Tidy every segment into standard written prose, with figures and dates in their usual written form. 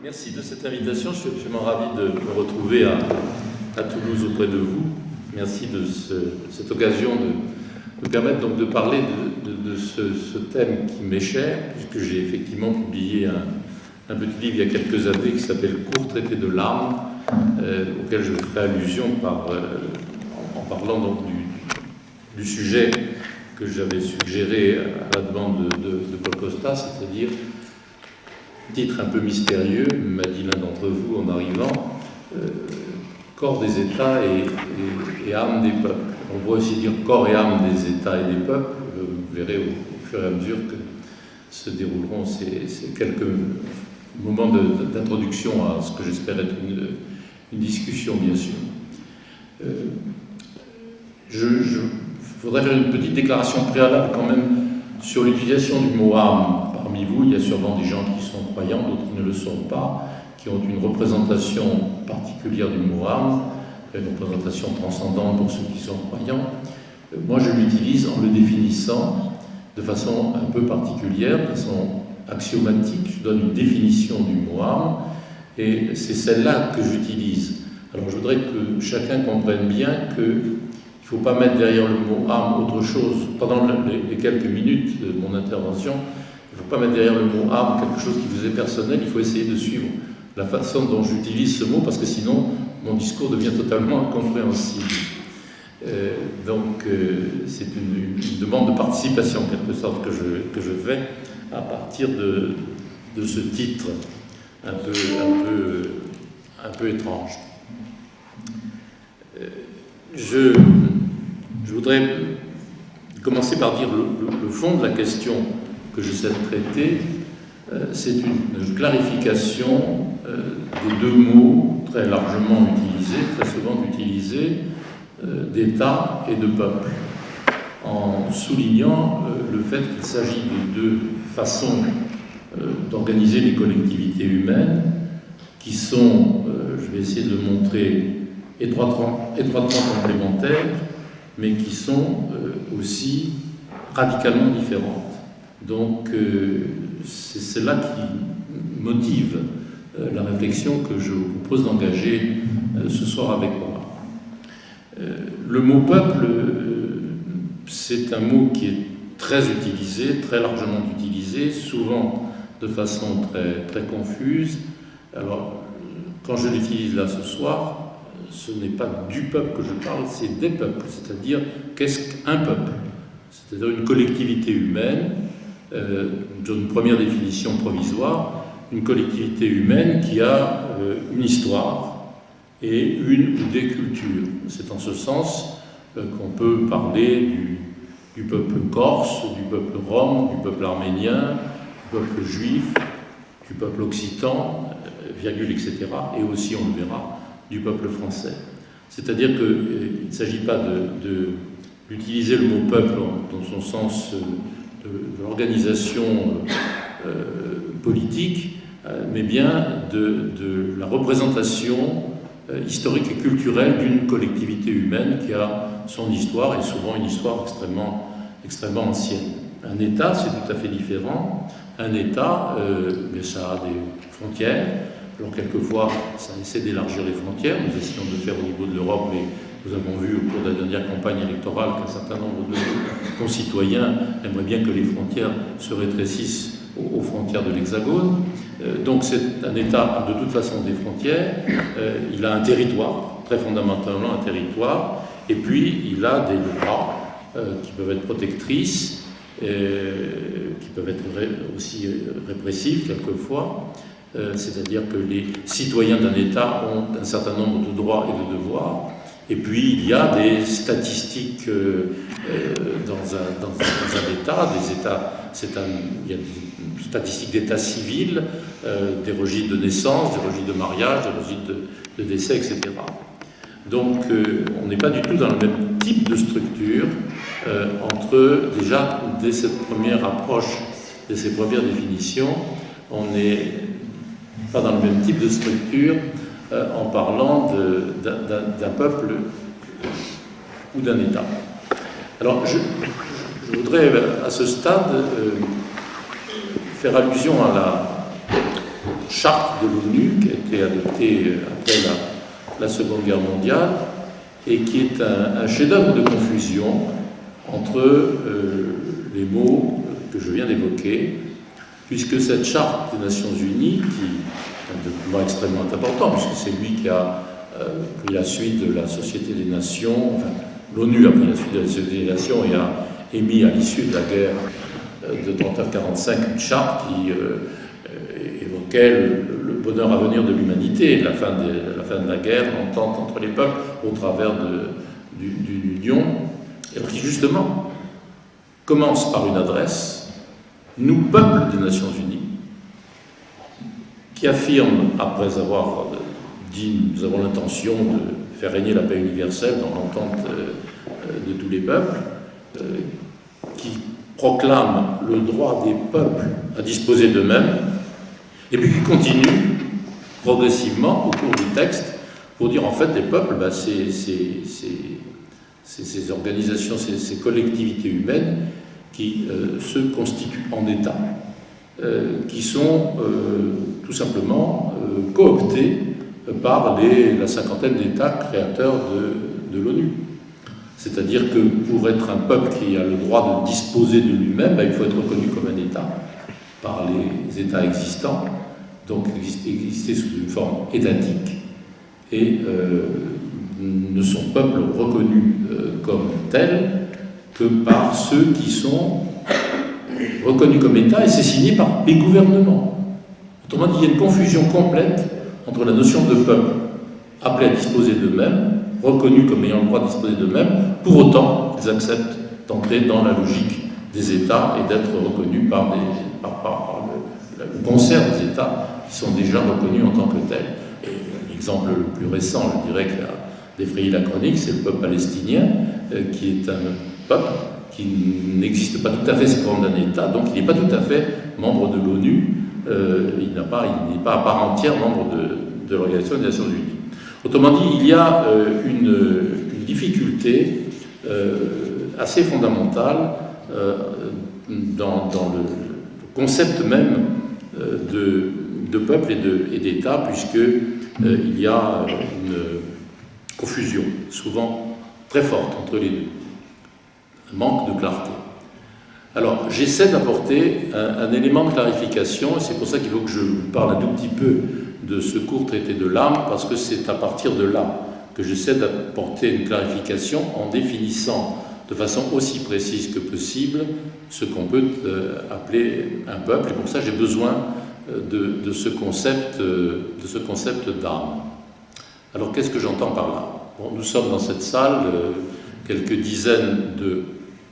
Merci de cette invitation. Je suis absolument ravi de me retrouver à Toulouse auprès de vous. Merci de cette occasion de me permettre donc de parler de ce thème qui m'est cher, puisque j'ai effectivement publié un petit livre il y a quelques années qui s'appelle Court traité de l'âme, auquel je ferai allusion en parlant donc du sujet que j'avais suggéré à la demande de Paul Costa, c'est-à-dire, titre un peu mystérieux, m'a dit l'un d'entre vous en arrivant, corps des États et âme des peuples. On pourrait aussi dire corps et âme des États et des peuples. Vous verrez au fur et à mesure que se dérouleront ces quelques moments d'introduction à ce que j'espère être une discussion, bien sûr. Je voudrais faire une petite déclaration préalable quand même sur l'utilisation du mot âme. Parmi vous, il y a sûrement des gens qui sont croyants, d'autres qui ne le sont pas, qui ont une représentation particulière du mot âme, une représentation transcendante pour ceux qui sont croyants. Moi, je l'utilise en le définissant de façon un peu particulière, de façon axiomatique. Je donne une définition du mot âme, et c'est celle-là que j'utilise. Alors, je voudrais que chacun comprenne bien qu'il ne faut pas mettre derrière le mot âme autre chose. Pendant les quelques minutes de mon intervention, il ne faut pas mettre derrière le mot âme quelque chose qui vous est personnel. Il faut essayer de suivre la façon dont j'utilise ce mot, parce que sinon, mon discours devient totalement incompréhensible. Donc, c'est une demande de participation, en quelque sorte, que je fais à partir de ce titre un peu étrange. Je voudrais commencer par dire le fond de la question que j'essaie de traiter. C'est une clarification des deux mots très largement utilisés, très souvent utilisés, d'État et de peuple, en soulignant le fait qu'il s'agit de deux façons d'organiser les collectivités humaines qui sont, je vais essayer de le montrer, étroitement complémentaires, mais qui sont aussi radicalement différentes. Donc, c'est cela qui motive la réflexion que je vous propose d'engager ce soir avec moi. Le mot peuple, c'est un mot qui est très utilisé, très largement utilisé, souvent de façon très, très confuse. Alors, quand je l'utilise là ce soir, ce n'est pas du peuple que je parle, c'est des peuples, c'est-à-dire qu'est-ce qu'un peuple? C'est-à-dire une collectivité humaine. Une première définition provisoire, une collectivité humaine qui a une histoire et une ou des cultures. C'est en ce sens qu'on peut parler du peuple corse, du peuple rom, du peuple arménien, du peuple juif, du peuple occitan, virgule, etc. Et aussi, on le verra, du peuple français. C'est-à-dire qu'il ne s'agit pas d'utiliser le mot peuple dans son sens de l'organisation politique, mais bien de la représentation historique et culturelle d'une collectivité humaine qui a son histoire, et souvent une histoire extrêmement ancienne. Un État, c'est tout à fait différent. Un État, mais ça a des frontières. Alors quelquefois, ça essaie d'élargir les frontières. Nous essayons de le faire au niveau de l'Europe, mais nous avons vu au cours de la dernière campagne électorale qu'un certain nombre de concitoyens aimeraient bien que les frontières se rétrécissent aux frontières de l'Hexagone. Donc c'est un État de toute façon des frontières. Il a un territoire, très fondamentalement un territoire, et puis il a des lois qui peuvent être protectrices, qui peuvent être aussi répressives quelquefois. C'est-à-dire que les citoyens d'un État ont un certain nombre de droits et de devoirs. Et puis, il y a des statistiques dans un État, il y a des statistiques d'état civil, des registres de naissance, des registres de mariage, des registres de décès, etc. Donc, on n'est pas du tout dans le même type de structure déjà, dès cette première approche, dès ces premières définitions, on n'est pas dans le même type de structure en parlant d'un peuple ou d'un État. Alors, je voudrais à ce stade faire allusion charte de l'ONU qui a été adoptée après la Seconde Guerre mondiale et qui est un chef-d'œuvre de confusion entre les mots que je viens d'évoquer, puisque cette charte des Nations Unies, qui est un document extrêmement important, puisque c'est lui qui a pris la suite de la Société des Nations, enfin, l'ONU a pris la suite de la Société des Nations et a émis à l'issue de la guerre de 39-45 une charte qui évoquait le bonheur à venir de l'humanité, la fin de la guerre, l'entente entre les peuples au travers d'une union, et qui justement commence par une adresse, nous, peuple des Nations Unies, qui affirme, après avoir dit nous avons l'intention de faire régner la paix universelle dans l'entente de tous les peuples, qui proclame le droit des peuples à disposer d'eux-mêmes, et puis qui continue progressivement au cours du texte pour dire en fait les peuples, ces organisations, ces collectivités humaines qui se constituent en État, qui sont tout simplement cooptés par la cinquantaine d'États créateurs de l'ONU. C'est-à-dire que pour être un peuple qui a le droit de disposer de lui-même, il faut être reconnu comme un État par les États existants, donc exister sous une forme étatique, et ne sont peuple reconnu comme tel que par ceux qui sont reconnus comme État, et c'est signé par les gouvernements. Autrement dit, il y a une confusion complète entre la notion de peuple appelé à disposer d'eux-mêmes, reconnus comme ayant le droit de disposer d'eux-mêmes, pour autant qu'ils acceptent d'entrer dans la logique des États et d'être reconnus par le concert des États qui sont déjà reconnus en tant que tels. Et l'exemple le plus récent, je dirais, qui a défrayé la chronique, c'est le peuple palestinien, qui est un peuple qui n'existe pas tout à fait sous forme d'un État, donc il n'est pas tout à fait membre de l'ONU, il n'est pas à part entière membre de l'Organisation des Nations Unies. Autrement dit, il y a une difficulté assez fondamentale dans le concept même de peuple et d'État, puisqu'il y a une confusion, souvent très forte, entre les deux. Un manque de clarté. Alors, j'essaie d'apporter un élément de clarification, et c'est pour ça qu'il faut que je vous parle un tout petit peu de ce court traité de l'âme, parce que c'est à partir de là que j'essaie d'apporter une clarification en définissant de façon aussi précise que possible ce qu'on peut appeler un peuple, et pour ça j'ai besoin de ce concept d'âme. Alors qu'est-ce que j'entends par là? Bon, nous sommes dans cette salle quelques dizaines de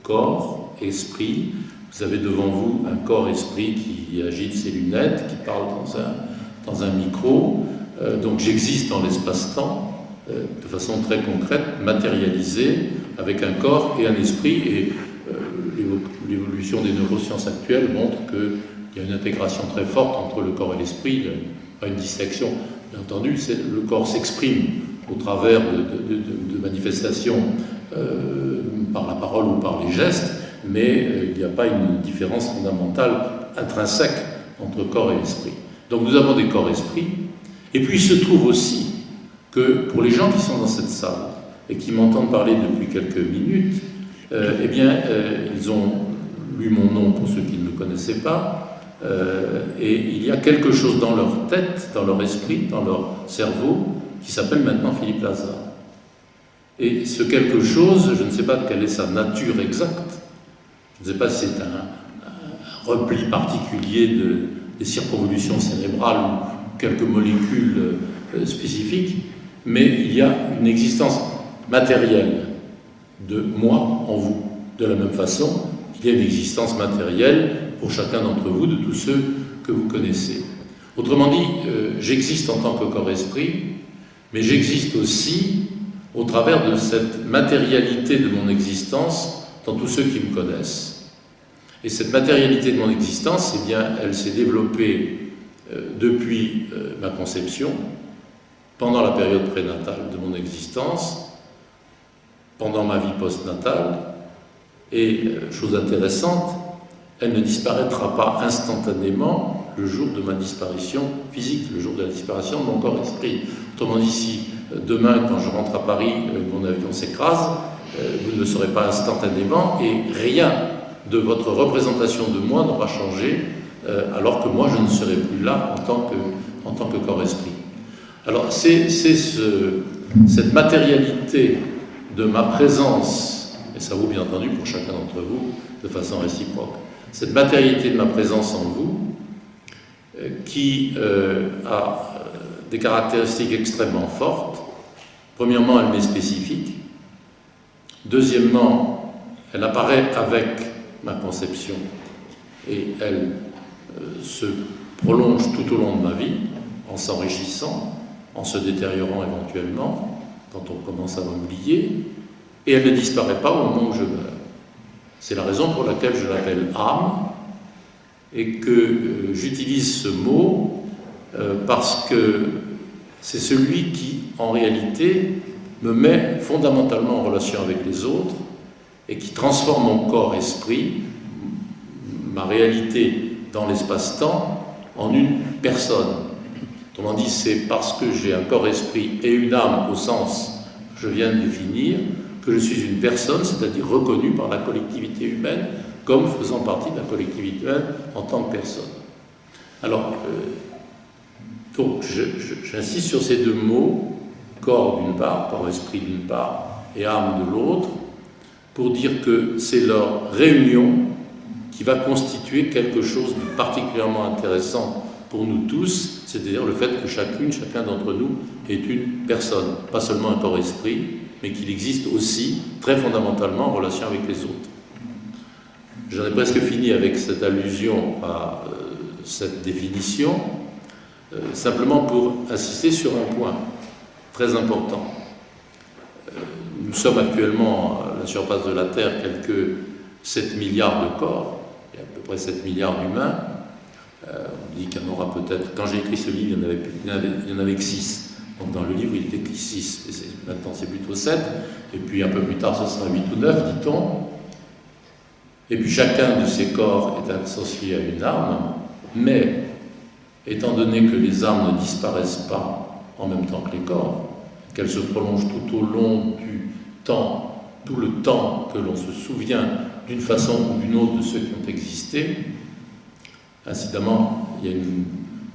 corps, esprits. Vous avez devant vous un corps-esprit qui agite ses lunettes, qui parle dans un micro. Donc j'existe dans l'espace-temps de façon très concrète, matérialisée, avec un corps et un esprit. Et l'évolution des neurosciences actuelles montre qu'il y a une intégration très forte entre le corps et l'esprit, pas une distinction. Bien entendu, le corps s'exprime au travers de manifestations par la parole ou par les gestes, mais il n'y a pas une différence fondamentale intrinsèque entre corps et esprit. Donc nous avons des corps-esprits, et puis il se trouve aussi que pour les gens qui sont dans cette salle et qui m'entendent parler depuis quelques minutes, ils ont lu mon nom pour ceux qui ne me connaissaient pas, et il y a quelque chose dans leur tête, dans leur esprit, dans leur cerveau, qui s'appelle maintenant Philippe Lazare. Et ce quelque chose, je ne sais pas quelle est sa nature exacte, je ne sais pas si c'est un repli particulier des circonvolutions cérébrales ou quelques molécules spécifiques, mais il y a une existence matérielle de moi en vous, de la même façon qu'il y a une existence matérielle pour chacun d'entre vous, de tous ceux que vous connaissez. Autrement dit, j'existe en tant que corps-esprit, mais j'existe aussi au travers de cette matérialité de mon existence dans tous ceux qui me connaissent. Et cette matérialité de mon existence, eh bien, elle s'est développée depuis ma conception, pendant la période prénatale de mon existence, pendant ma vie postnatale, et chose intéressante, elle ne disparaîtra pas instantanément le jour de ma disparition physique, le jour de la disparition de mon corps-esprit. Autrement dit, si demain, quand je rentre à Paris, mon avion s'écrase, vous ne le saurez pas instantanément et rien de votre représentation de moi n'aura changé, alors que moi je ne serai plus là en tant que corps-esprit. Alors c'est cette matérialité de ma présence, et ça vaut bien entendu pour chacun d'entre vous de façon réciproque, cette matérialité de ma présence en vous qui a des caractéristiques extrêmement fortes. Premièrement, elle m'est spécifique. Deuxièmement, elle apparaît avec ma conception et elle se prolonge tout au long de ma vie en s'enrichissant, en se détériorant éventuellement quand on commence à m'oublier, et elle ne disparaît pas au moment où je meurs. C'est la raison pour laquelle je l'appelle âme et que j'utilise ce mot parce que c'est celui qui, en réalité, me met fondamentalement en relation avec les autres et qui transforme mon corps-esprit, ma réalité dans l'espace-temps, en une personne. Autrement dit, c'est parce que j'ai un corps-esprit et une âme au sens que je viens de définir que je suis une personne, c'est-à-dire reconnue par la collectivité humaine comme faisant partie de la collectivité humaine en tant que personne. Alors, donc, j'insiste sur ces deux mots, corps d'une part, corps-esprit d'une part, et âme de l'autre, pour dire que c'est leur réunion qui va constituer quelque chose de particulièrement intéressant pour nous tous, c'est-à-dire le fait que chacun d'entre nous est une personne, pas seulement un corps-esprit, mais qu'il existe aussi très fondamentalement en relation avec les autres. J'en ai presque fini avec cette allusion à cette définition, simplement pour insister sur un point très important. Nous sommes actuellement à la surface de la Terre quelques 7 milliards de corps, il y a à peu près 7 milliards d'humains. On dit qu'il y en aura peut-être, quand j'ai écrit ce livre, il y en avait que 6. Donc dans le livre, il était que 6. Maintenant, c'est plutôt 7. Et puis un peu plus tard, ce sera 8 ou 9, dit-on. Et puis chacun de ces corps est associé à une âme, mais étant donné que les âmes ne disparaissent pas en même temps que les corps, qu'elles se prolongent tout au long du temps, tout le temps que l'on se souvient d'une façon ou d'une autre de ceux qui ont existé, incidemment, il y a une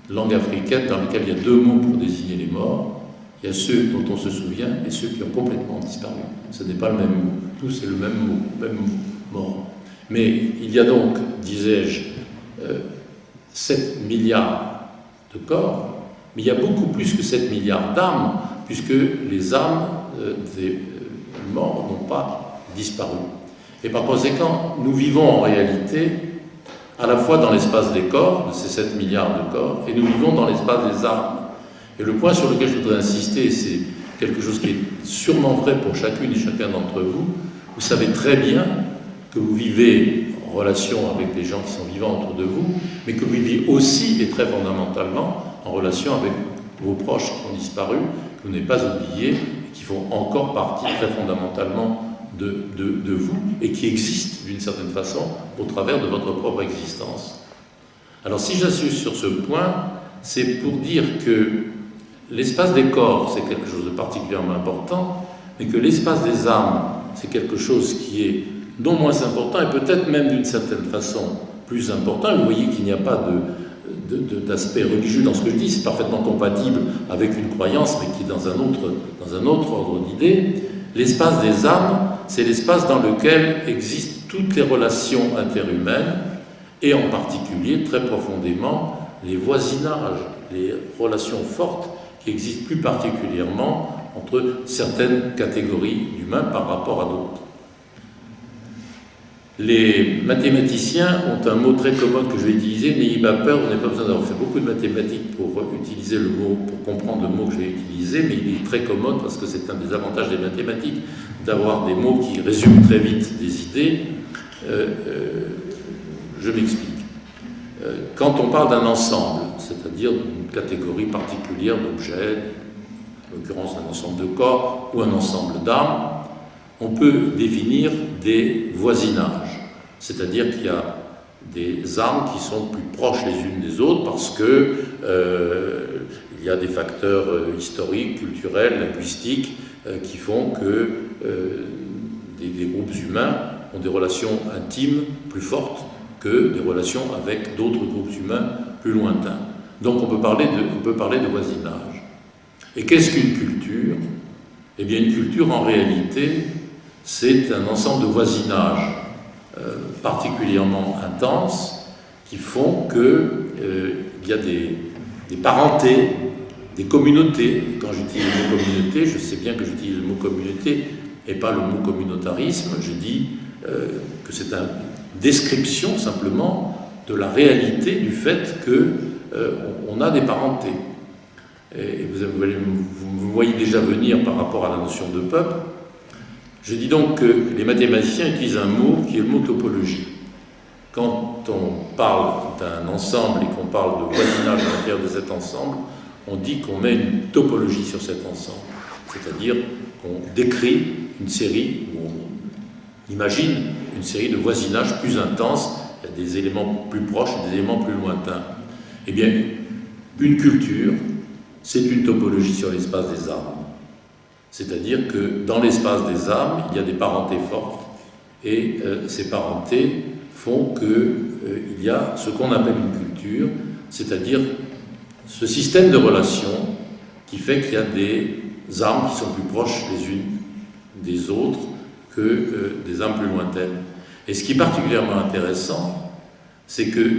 langue africaine dans laquelle il y a deux mots pour désigner les morts. Il y a ceux dont on se souvient et ceux qui ont complètement disparu. Ce n'est pas le même mot. Tout, c'est le même mot, mort. Mais il y a donc, disais-je, 7 milliards de corps, mais il y a beaucoup plus que 7 milliards d'âmes, puisque les âmes des morts n'ont pas disparu. Et par conséquent, nous vivons en réalité à la fois dans l'espace des corps, de ces 7 milliards de corps, et nous vivons dans l'espace des âmes. Et le point sur lequel je voudrais insister, c'est quelque chose qui est sûrement vrai pour chacune et chacun d'entre vous. Vous savez très bien que vous vivez en relation avec les gens qui sont vivants autour de vous, mais que vous vivez aussi et très fondamentalement en relation avec vos proches qui ont disparu, que vous n'avez pas oubliés, et qui font encore partie très fondamentalement de vous, et qui existent d'une certaine façon au travers de votre propre existence. Alors si j'insiste sur ce point, c'est pour dire que l'espace des corps, c'est quelque chose de particulièrement important, mais que l'espace des âmes, c'est quelque chose qui est non moins important, et peut-être même d'une certaine façon plus important. Et vous voyez qu'il n'y a pas d'aspect religieux dans ce que je dis, c'est parfaitement compatible avec une croyance, mais qui est dans un autre ordre d'idées. L'espace des âmes, c'est l'espace dans lequel existent toutes les relations interhumaines, et en particulier, très profondément, les voisinages, les relations fortes qui existent plus particulièrement entre certaines catégories d'humains par rapport à d'autres. Les mathématiciens ont un mot très commode que je vais utiliser, n'ayez pas peur, vous n'avez pas besoin d'avoir fait beaucoup de mathématiques pour utiliser le mot, pour comprendre le mot que je vais utiliser, mais il est très commode parce que c'est un des avantages des mathématiques, d'avoir des mots qui résument très vite des idées. Je m'explique. Quand on parle d'un ensemble, c'est-à-dire d'une catégorie particulière d'objets, en l'occurrence un ensemble de corps ou un ensemble d'âmes, on peut définir des voisinages. C'est-à-dire qu'il y a des armes qui sont plus proches les unes des autres parce que il y a des facteurs historiques, culturels, linguistiques qui font que des groupes humains ont des relations intimes plus fortes que des relations avec d'autres groupes humains plus lointains. Donc on peut parler de voisinage. Et qu'est-ce qu'une culture? Eh bien une culture en réalité c'est un ensemble de voisinages particulièrement intenses qui font qu'il y a des parentés, des communautés. Quand j'utilise le mot communauté, je sais bien que j'utilise le mot communauté et pas le mot communautarisme. Je dis que c'est une description simplement de la réalité du fait qu'on a des parentés. Et vous me voyez déjà venir par rapport à la notion de peuple. Je dis donc que les mathématiciens utilisent un mot qui est le mot topologie. Quand on parle d'un ensemble et qu'on parle de voisinage à l'intérieur de cet ensemble, on dit qu'on met une topologie sur cet ensemble. C'est-à-dire qu'on décrit une série, ou on imagine une série de voisinages plus intenses, il y a des éléments plus proches et des éléments plus lointains. Eh bien, une culture, c'est une topologie sur l'espace des âmes. C'est-à-dire que dans l'espace des âmes, il y a des parentés fortes, et ces parentés font qu'il y a ce qu'on appelle une culture, c'est-à-dire ce système de relations qui fait qu'il y a des âmes qui sont plus proches les unes des autres que des âmes plus lointaines. Et ce qui est particulièrement intéressant, c'est que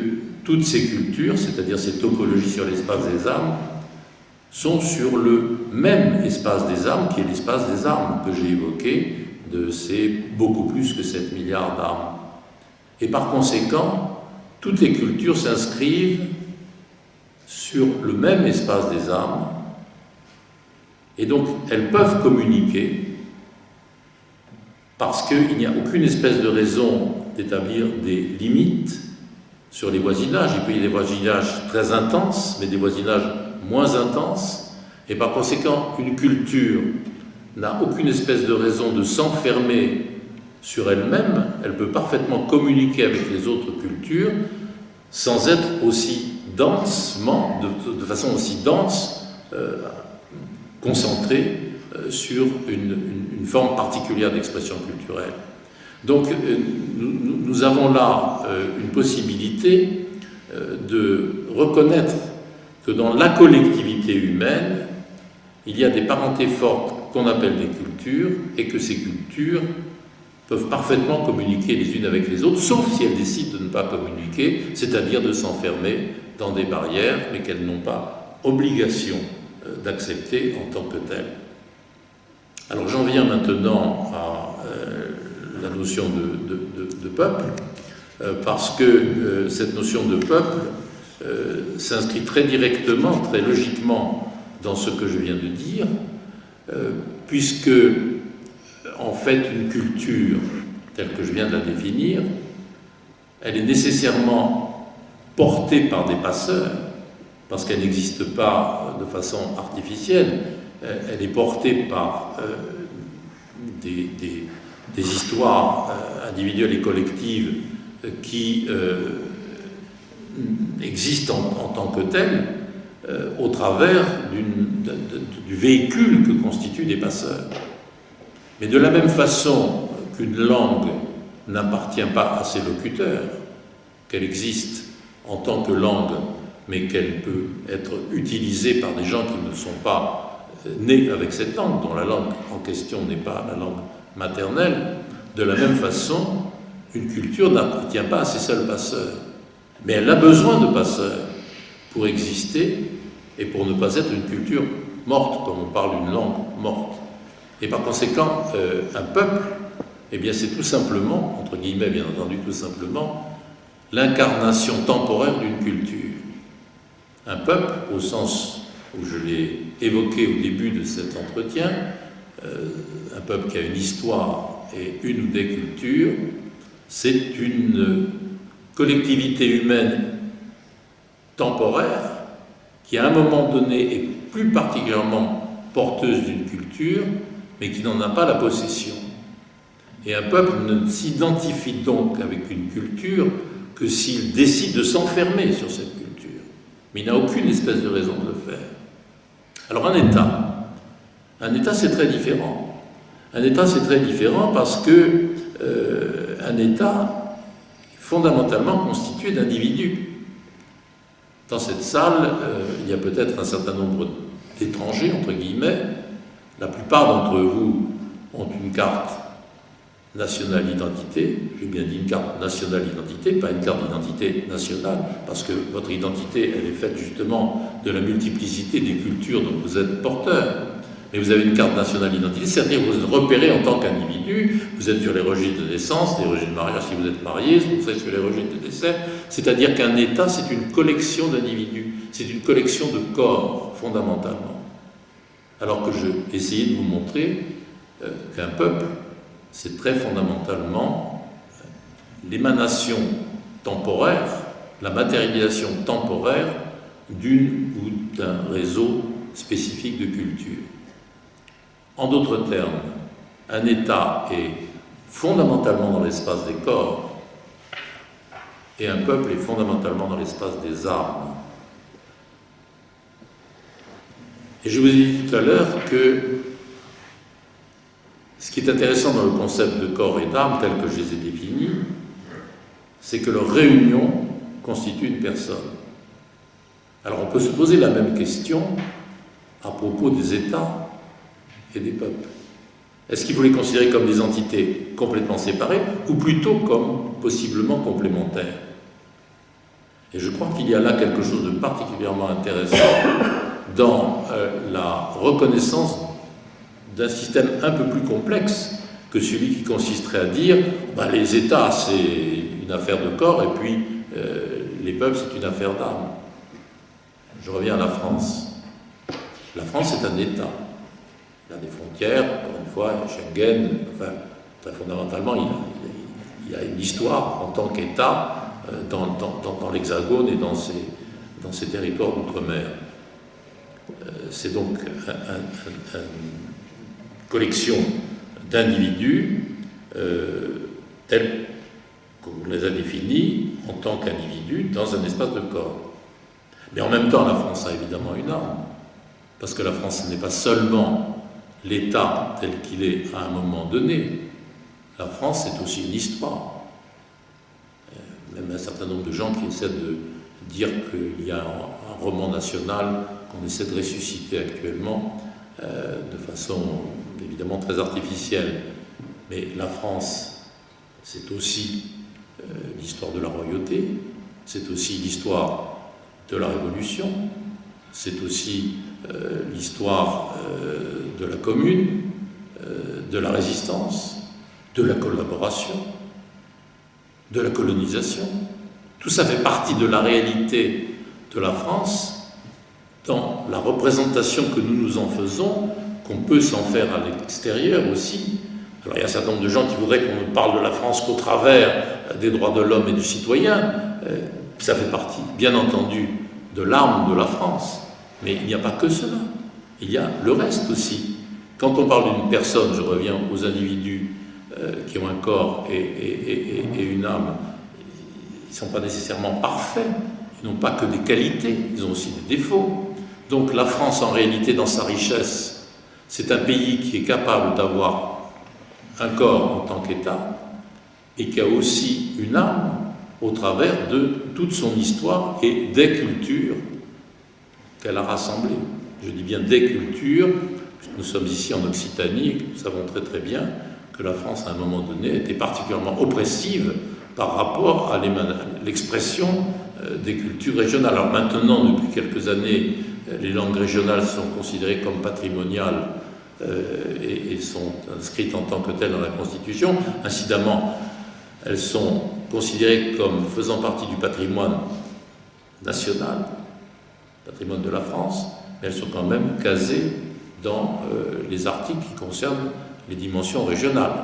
toutes ces cultures, c'est-à-dire ces topologies sur l'espace des âmes, sont sur le même espace des âmes, qui est l'espace des âmes que j'ai évoqué, c'est beaucoup plus que 7 milliards d'âmes. Et par conséquent, toutes les cultures s'inscrivent sur le même espace des âmes, et donc elles peuvent communiquer, parce qu'il n'y a aucune espèce de raison d'établir des limites sur les voisinages. Il peut y avoir des voisinages très intenses, mais des voisinages moins intenses, et par conséquent, une culture n'a aucune espèce de raison de s'enfermer sur elle-même. Elle peut parfaitement communiquer avec les autres cultures sans être aussi densément, de façon aussi dense, concentrée sur une forme particulière d'expression culturelle. Donc, nous avons là une possibilité de reconnaître que dans la collectivité humaine, il y a des parentés fortes qu'on appelle des cultures, et que ces cultures peuvent parfaitement communiquer les unes avec les autres, sauf si elles décident de ne pas communiquer, c'est-à-dire de s'enfermer dans des barrières, mais qu'elles n'ont pas obligation d'accepter en tant que telles. Alors j'en viens maintenant à la notion de peuple, parce que cette notion de peuple s'inscrit très directement, très logiquement dans ce que je viens de dire, puisque en fait une culture telle que je viens de la définir, elle est nécessairement portée par des passeurs, parce qu'elle n'existe pas de façon artificielle, elle est portée par des histoires individuelles et collectives qui existent en tant que telles, au travers du véhicule que constituent des passeurs. Mais de la même façon qu'une langue n'appartient pas à ses locuteurs, qu'elle existe en tant que langue, mais qu'elle peut être utilisée par des gens qui ne sont pas nés avec cette langue, dont la langue en question n'est pas la langue maternelle, de la même façon, une culture n'appartient pas à ses seuls passeurs. Mais elle a besoin de passeurs pour exister et pour ne pas être une culture morte, comme on parle d'une langue morte. Et par conséquent, un peuple, eh bien, c'est tout simplement, entre guillemets bien entendu, tout simplement, l'incarnation temporaire d'une culture. Un peuple, au sens où je l'ai évoqué au début de cet entretien, un peuple qui a une histoire et une ou des cultures, c'est une collectivité humaine temporaire qui, à un moment donné, est plus particulièrement porteuse d'une culture, mais qui n'en a pas la possession. Et un peuple ne s'identifie donc avec une culture que s'il décide de s'enfermer sur cette culture. Mais il n'a aucune espèce de raison de le faire. Alors un État c'est très différent. Un État c'est très différent parce que un État est fondamentalement constitué d'individus. Dans cette salle, il y a peut-être un certain nombre d'étrangers, entre guillemets. La plupart d'entre vous ont une carte nationale d'identité. J'ai bien dit une carte nationale d'identité, pas une carte d'identité nationale, parce que votre identité, elle est faite justement de la multiplicité des cultures dont vous êtes porteur. Mais vous avez une carte nationale d'identité, c'est-à-dire que vous êtes repéré en tant qu'individu, vous êtes sur les registres de naissance, les registres de mariage si vous êtes marié, vous êtes sur les registres de décès, c'est-à-dire qu'un État, c'est une collection d'individus, c'est une collection de corps, fondamentalement. Alors que j'ai essayé de vous montrer qu'un peuple, c'est très fondamentalement l'émanation temporaire, la matérialisation temporaire d'une ou d'un réseau spécifique de culture. En d'autres termes, un État est fondamentalement dans l'espace des corps et un peuple est fondamentalement dans l'espace des armes. Et je vous ai dit tout à l'heure que ce qui est intéressant dans le concept de corps et d'âme, tel que je les ai définis, c'est que leur réunion constitue une personne. Alors on peut se poser la même question à propos des États et des peuples. Est-ce qu'il faut les considérer comme des entités complètement séparées ou plutôt comme possiblement complémentaires? Et je crois qu'il y a là quelque chose de particulièrement intéressant dans la reconnaissance d'un système un peu plus complexe que celui qui consisterait à dire les États c'est une affaire de corps et puis les peuples c'est une affaire d'âme. Je reviens à la France. La France est un État. Il y a des frontières, encore une fois, il y a Schengen, enfin, très fondamentalement, il y a une histoire en tant qu'État dans l'Hexagone et dans ces territoires d'outre-mer. C'est donc une collection d'individus tels qu'on les a définis en tant qu'individus dans un espace de corps. Mais en même temps, la France a évidemment une âme, parce que la France, ce n'est pas seulement l'État tel qu'il est à un moment donné. La France, c'est aussi une histoire. Même un certain nombre de gens qui essaient de dire qu'il y a un roman national qu'on essaie de ressusciter actuellement de façon évidemment très artificielle. Mais la France, c'est aussi l'histoire de la royauté, c'est aussi l'histoire de la Révolution, c'est aussi l'histoire de la commune, de la résistance, de la collaboration, de la colonisation. Tout ça fait partie de la réalité de la France dans la représentation que nous nous en faisons, qu'on peut s'en faire à l'extérieur aussi. Alors il y a un certain nombre de gens qui voudraient qu'on ne parle de la France qu'au travers des droits de l'homme et du citoyen. Ça fait partie, bien entendu, de l'âme de la France. Mais il n'y a pas que cela. Il y a le reste aussi. Quand on parle d'une personne, je reviens aux individus qui ont un corps et une âme, ils ne sont pas nécessairement parfaits. Ils n'ont pas que des qualités, ils ont aussi des défauts. Donc la France, en réalité, dans sa richesse, c'est un pays qui est capable d'avoir un corps en tant qu'État et qui a aussi une âme au travers de toute son histoire et des cultures qu'elle a rassemblées. Je dis bien des cultures, puisque nous sommes ici en Occitanie, et nous savons très très bien que la France, à un moment donné, était particulièrement oppressive par rapport à l'expression des cultures régionales. Alors maintenant, depuis quelques années, les langues régionales sont considérées comme patrimoniales et sont inscrites en tant que telles dans la Constitution. Incidemment, elles sont considérées comme faisant partie du patrimoine national, patrimoine de la France, mais elles sont quand même casées dans les articles qui concernent les dimensions régionales.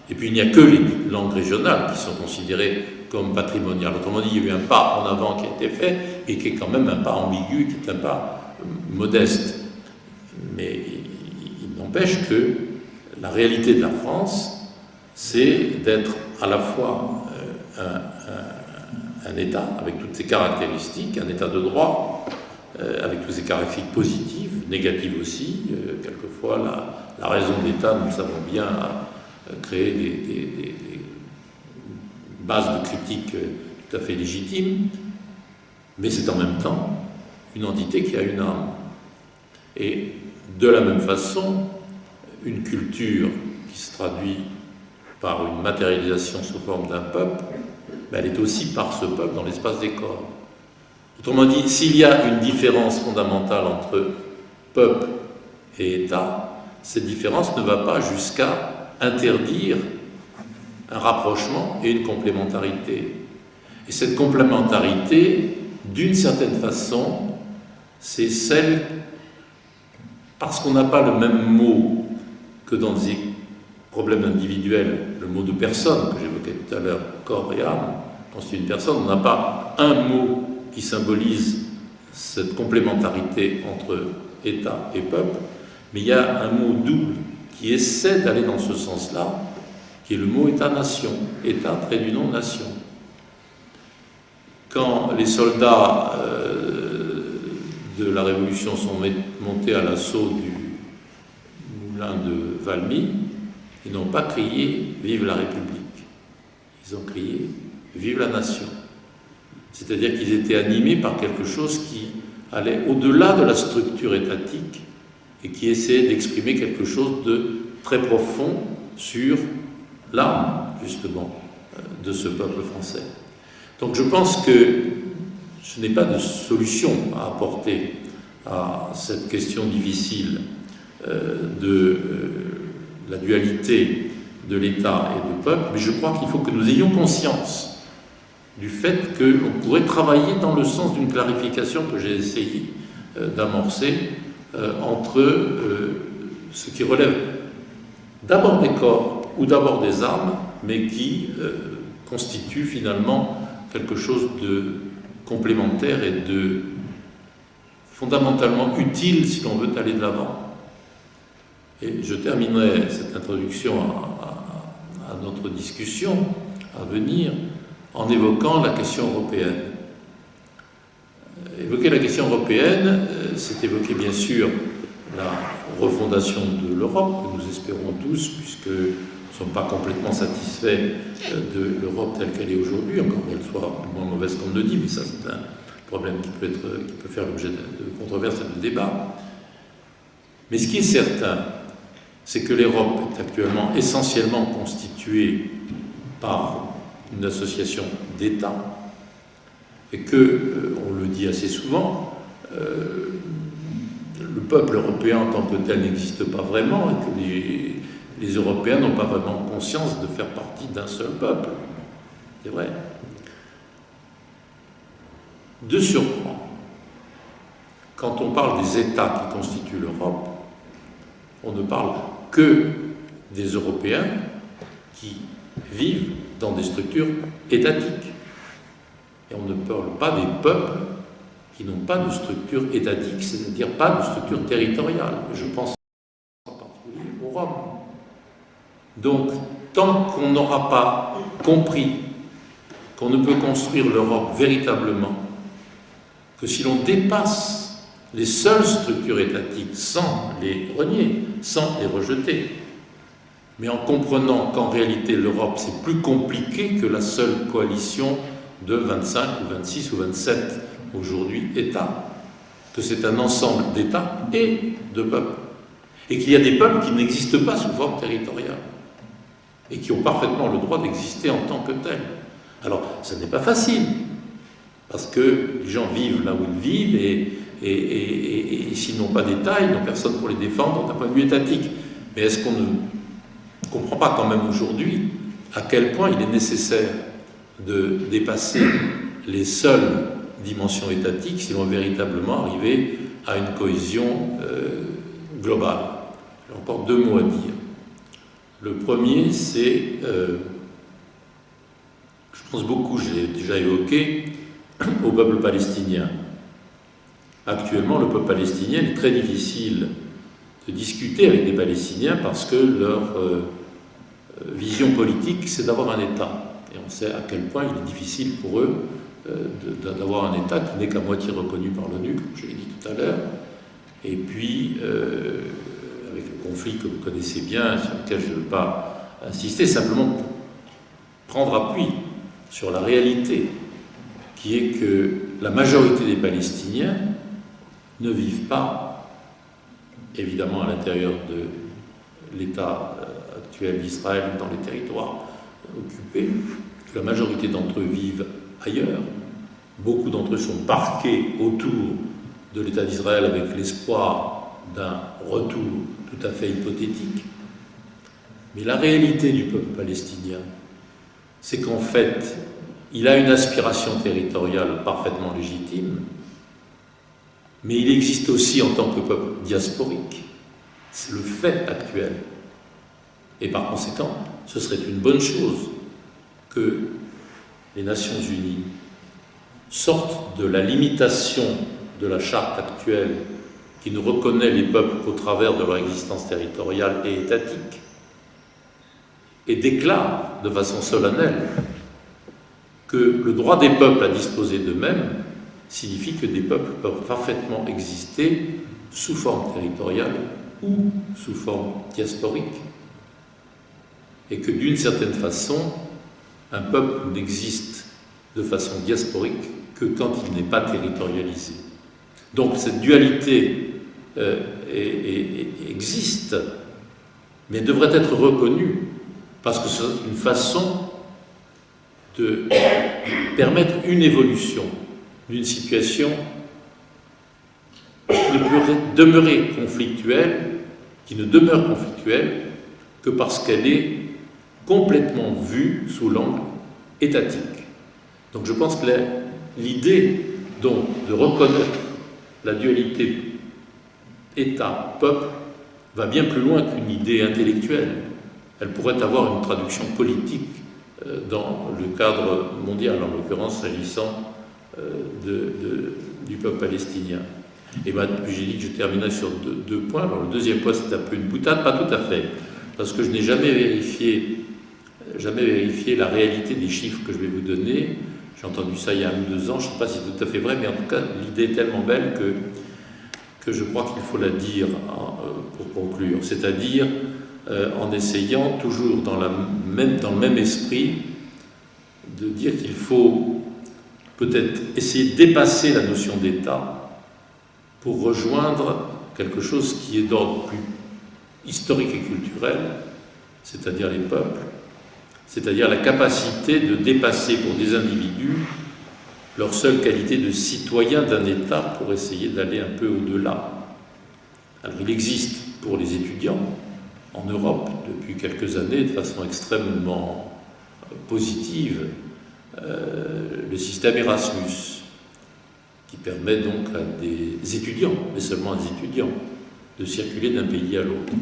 Et puis il n'y a que les langues régionales qui sont considérées comme patrimoniales. Autrement dit, il y a eu un pas en avant qui a été fait et qui est quand même un pas ambigu, qui est un pas modeste. Mais il n'empêche que la réalité de la France, c'est d'être à la fois un État avec toutes ses caractéristiques, un État de droit, avec toutes ses caractéristiques positives, négatives aussi. Quelquefois, la raison d'État, nous le savons bien, a créé des bases de critique tout à fait légitimes, mais c'est en même temps une entité qui a une âme. Et de la même façon, une culture qui se traduit par une matérialisation sous forme d'un peuple, elle est aussi par ce peuple dans l'espace des corps. Autrement dit, s'il y a une différence fondamentale entre peuple et État, cette différence ne va pas jusqu'à interdire un rapprochement et une complémentarité. Et cette complémentarité, d'une certaine façon, c'est celle, parce qu'on n'a pas le même mot que dans des problèmes individuels, le mot de personne que j'évoquais tout à l'heure, corps et âme, constitue une personne, on n'a pas un mot qui symbolise cette complémentarité entre État et peuple, mais il y a un mot double qui essaie d'aller dans ce sens-là, qui est le mot État-nation, État trait d'union nation. Quand les soldats de la Révolution sont montés à l'assaut du moulin de Valmy, ils n'ont pas crié « Vive la République », ils ont crié « Vive la nation ». C'est-à-dire qu'ils étaient animés par quelque chose qui allait au-delà de la structure étatique et qui essayait d'exprimer quelque chose de très profond sur l'âme, justement, de ce peuple français. Donc je pense que je n'ai pas de solution à apporter à cette question difficile de la dualité de l'État et du peuple, mais je crois qu'il faut que nous ayons conscience du fait qu'on pourrait travailler dans le sens d'une clarification que j'ai essayé d'amorcer entre ce qui relève d'abord des corps ou d'abord des âmes, mais qui constitue finalement quelque chose de complémentaire et de fondamentalement utile si l'on veut aller de l'avant. Et je terminerai cette introduction à notre discussion à venir en évoquant la question européenne. Évoquer la question européenne, c'est évoquer bien sûr la refondation de l'Europe, que nous espérons tous, puisque nous ne sommes pas complètement satisfaits de l'Europe telle qu'elle est aujourd'hui, encore qu'elle soit moins mauvaise qu'on le dit, mais ça c'est un problème qui peut faire l'objet de controverses et de débats. Mais ce qui est certain, c'est que l'Europe est actuellement essentiellement constituée par une association d'États, et que, on le dit assez souvent, le peuple européen en tant que tel n'existe pas vraiment, et que les Européens n'ont pas vraiment conscience de faire partie d'un seul peuple. C'est vrai. De surcroît, quand on parle des États qui constituent l'Europe, on ne parle que des Européens qui vivent dans des structures étatiques. Et on ne parle pas des peuples qui n'ont pas de structure étatique, c'est-à-dire pas de structure territoriale. Je pense en particulier aux Roms. Donc, tant qu'on n'aura pas compris qu'on ne peut construire l'Europe véritablement que si l'on dépasse les seules structures étatiques sans les renier, sans les rejeter, mais en comprenant qu'en réalité l'Europe c'est plus compliqué que la seule coalition de 25 ou 26 ou 27 aujourd'hui États, que c'est un ensemble d'États et de peuples, et qu'il y a des peuples qui n'existent pas sous forme territoriale, et qui ont parfaitement le droit d'exister en tant que tels. Alors, ça n'est pas facile, parce que les gens vivent là où ils vivent, et s'ils n'ont pas d'État, ils n'ont personne pour les défendre d'un point de vue étatique. Mais est-ce qu'on ne comprend pas quand même aujourd'hui à quel point il est nécessaire de dépasser les seules dimensions étatiques si l'on veut véritablement arriver à une cohésion globale? J'ai encore deux mots à dire. Le premier, c'est, je pense beaucoup, je l'ai déjà évoqué, au peuple palestinien. Actuellement, le peuple palestinien est très difficile de discuter avec les Palestiniens parce que leur vision politique, c'est d'avoir un État. Et on sait à quel point il est difficile pour eux d'avoir un État qui n'est qu'à moitié reconnu par l'ONU, comme je l'ai dit tout à l'heure, et puis avec le conflit que vous connaissez bien, sur lequel je ne veux pas insister, simplement pour prendre appui sur la réalité, qui est que la majorité des Palestiniens ne vivent pas, évidemment, à l'intérieur de l'État actuel d'Israël, dans les territoires occupés, que la majorité d'entre eux vivent ailleurs. Beaucoup d'entre eux sont parqués autour de l'État d'Israël avec l'espoir d'un retour tout à fait hypothétique. Mais la réalité du peuple palestinien, c'est qu'en fait, il a une aspiration territoriale parfaitement légitime, mais il existe aussi en tant que peuple diasporique. C'est le fait actuel. Et par conséquent, ce serait une bonne chose que les Nations Unies sortent de la limitation de la charte actuelle qui ne reconnaît les peuples qu'au travers de leur existence territoriale et étatique et déclarent de façon solennelle que le droit des peuples à disposer d'eux-mêmes signifie que des peuples peuvent parfaitement exister sous forme territoriale ou sous forme diasporique, et que d'une certaine façon, un peuple n'existe de façon diasporique que quand il n'est pas territorialisé. Donc cette dualité existe, mais devrait être reconnue, parce que c'est une façon de permettre une évolution d'une situation qui ne peut demeurer conflictuelle, qui ne demeure conflictuelle que parce qu'elle est complètement vue sous l'angle étatique. Donc je pense que l'idée donc de reconnaître la dualité État-peuple va bien plus loin qu'une idée intellectuelle. Elle pourrait avoir une traduction politique dans le cadre mondial, en l'occurrence s'agissant du peuple palestinien. Et j'ai dit que je terminerai sur deux points. Alors le deuxième point, c'est un peu une boutade, pas tout à fait, parce que je n'ai jamais vérifié la réalité des chiffres que je vais vous donner. J'ai entendu ça il y a 1 ou 2 ans, je ne sais pas si c'est tout à fait vrai, mais en tout cas, l'idée est tellement belle que je crois qu'il faut la dire pour conclure. C'est-à-dire en essayant toujours dans le même esprit de dire qu'il faut peut-être essayer de dépasser la notion d'État pour rejoindre quelque chose qui est d'ordre plus historique et culturel, c'est-à-dire les peuples, c'est-à-dire la capacité de dépasser pour des individus leur seule qualité de citoyen d'un État pour essayer d'aller un peu au-delà. Alors il existe pour les étudiants en Europe depuis quelques années de façon extrêmement positive le système Erasmus qui permet donc à des étudiants, mais seulement à des étudiants, de circuler d'un pays à l'autre.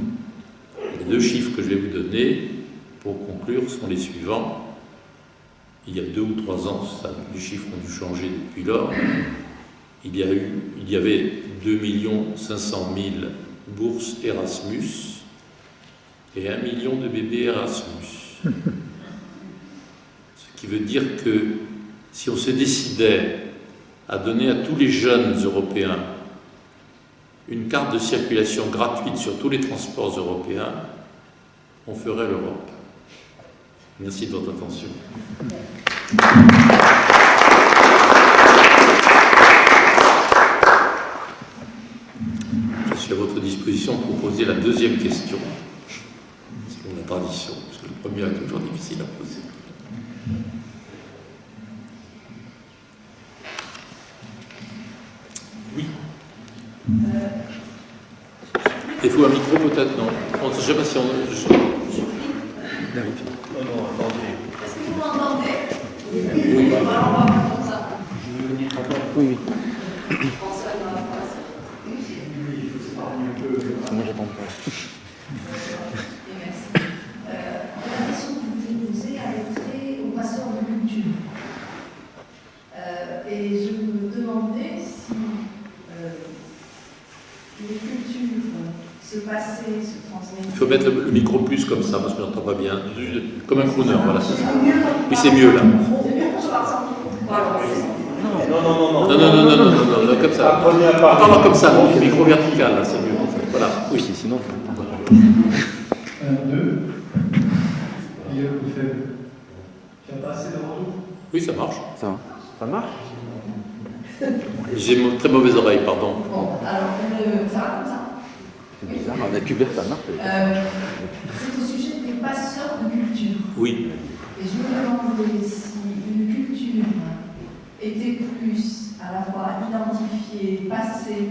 Les 2 chiffres que je vais vous donner pour conclure sont les suivants. Il y a 2 ou 3 ans, les chiffres ont dû changer depuis lors. Il y avait 2 500 000 bourses Erasmus et 1 million de bébés Erasmus. Ce qui veut dire que si on se décidait à donner à tous les jeunes Européens une carte de circulation gratuite sur tous les transports européens, on ferait l'Europe. Merci de votre attention. Je suis à votre disposition pour poser la 2e question, selon la tradition, parce que le premier est toujours difficile à poser. Oui. Il faut un micro peut-être, non? Je ne sais pas si on... Non, attendez. Est-ce que vous m'entendez? Oui. Alors, on va faire comme ça. Oui. François, dans la phrase. Moi, j'attends pas. Et merci. La question que vous avez posée avait trait au passeur de culture. Et je me demandais si les cultures se passaient, se transmettaient. Il faut mettre le micro plus comme ça, parce que je n'entends pas bien. Comme un crooner, voilà. C'est mieux. Oui, c'est mieux là. C'est mieux quand je parle sans micro. Non, comme ça. Parle comme ça, le micro vertical, là, c'est mieux. Voilà, oui. Sinon, 1, 2. Milieu plus faible. Tu as pas assez de retour? Oui, ça marche. ça marche. J'ai une très mauvaise oreille, pardon. Bon, alors, ça va comme ça? C'est bizarre, avec Hubert, ça marche. C'est au sujet des passeurs de culture. Oui. Et je me demandais si une culture était plus à la fois identifiée, passée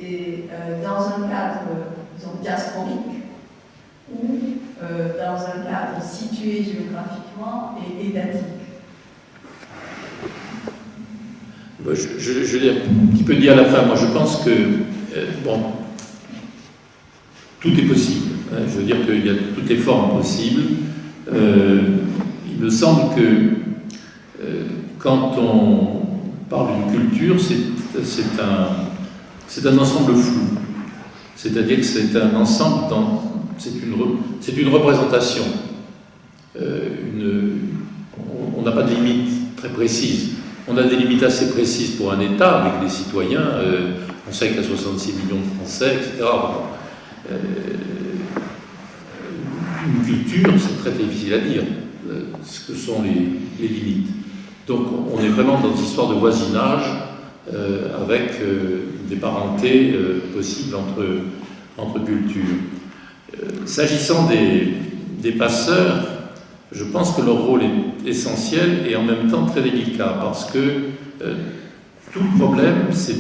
et dans un cadre, disons, diasporique ou dans un cadre situé géographiquement et étatique. Je l'ai un petit peu dit à la fin. Moi, je pense que, bon, tout est possible. Hein. Je veux dire qu'il y a toutes les formes possibles. Il me semble que quand on parle d'une culture, c'est un ensemble flou. C'est-à-dire que c'est un ensemble, c'est une représentation. On n'a pas de limite très précise. On a des limites assez précises pour un État, avec des citoyens. On sait qu'il y a 66 millions de Français, etc. Une culture, c'est très difficile à dire ce que sont les limites. Donc on est vraiment dans une histoire de voisinage avec des parentés possibles entre cultures. S'agissant des passeurs, je pense que leur rôle est essentiel et en même temps très délicat parce que tout le problème, c'est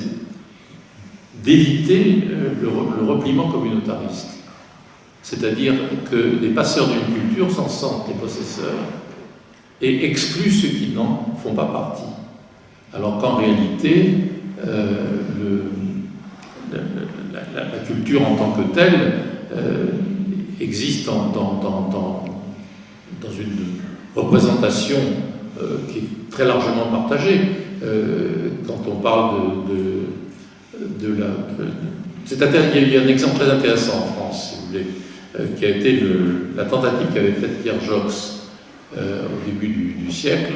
d'éviter le repliement communautariste. C'est-à-dire que les passeurs d'une culture s'en sentent les possesseurs et excluent ceux qui n'en font pas partie. Alors qu'en réalité, la culture en tant que telle existe dans une représentation qui est très largement partagée. Quand on parle il y a un exemple très intéressant en France, si vous voulez, qui a été la tentative qu'avait faite Pierre Joxe au début du siècle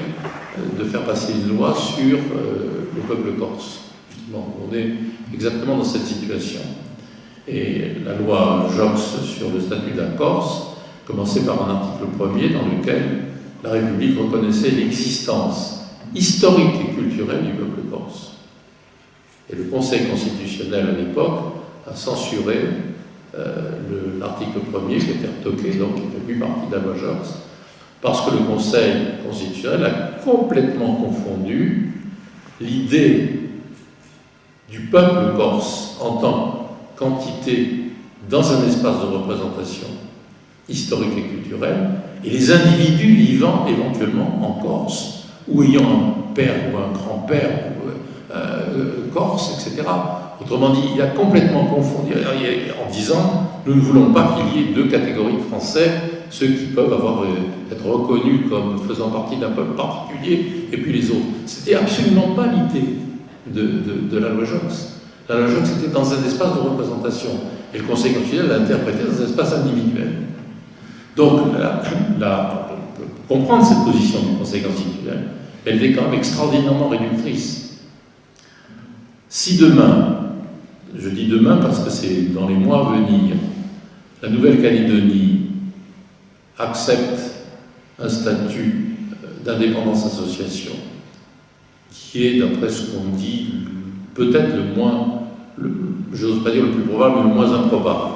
de faire passer une loi sur le peuple corse. Justement, on est exactement dans cette situation. Et la loi Joxe sur le statut de la Corse commençait par un article 1er dans lequel la République reconnaissait l'existence historique et culturelle du peuple corse. Et le Conseil constitutionnel à l'époque a censuré l'article 1er qui était retoqué, donc qui ne fait plus partie de la loi Joxe, parce que le Conseil constitutionnel a complètement confondu l'idée du peuple corse en tant qu'entité dans un espace de représentation historique et culturelle, et les individus vivant éventuellement en Corse, ou ayant un père ou un grand-père corse, etc. Autrement dit, il a complètement confondu en disant nous ne voulons pas qu'il y ait deux catégories de Français, ceux qui peuvent être reconnus comme faisant partie d'un peuple particulier, et puis les autres. C'était absolument pas l'idée de la loi Joxe. La loi Joxe était dans un espace de représentation, et le Conseil constitutionnel l'a interprété dans un espace individuel. Donc, comprendre cette position du Conseil constitutionnel, elle est quand même extraordinairement réductrice. Si demain, je dis demain parce que c'est dans les mois à venir, la Nouvelle-Calédonie accepte un statut d'indépendance association, qui est, d'après ce qu'on dit, peut-être j'ose pas dire le plus probable, mais le moins improbable.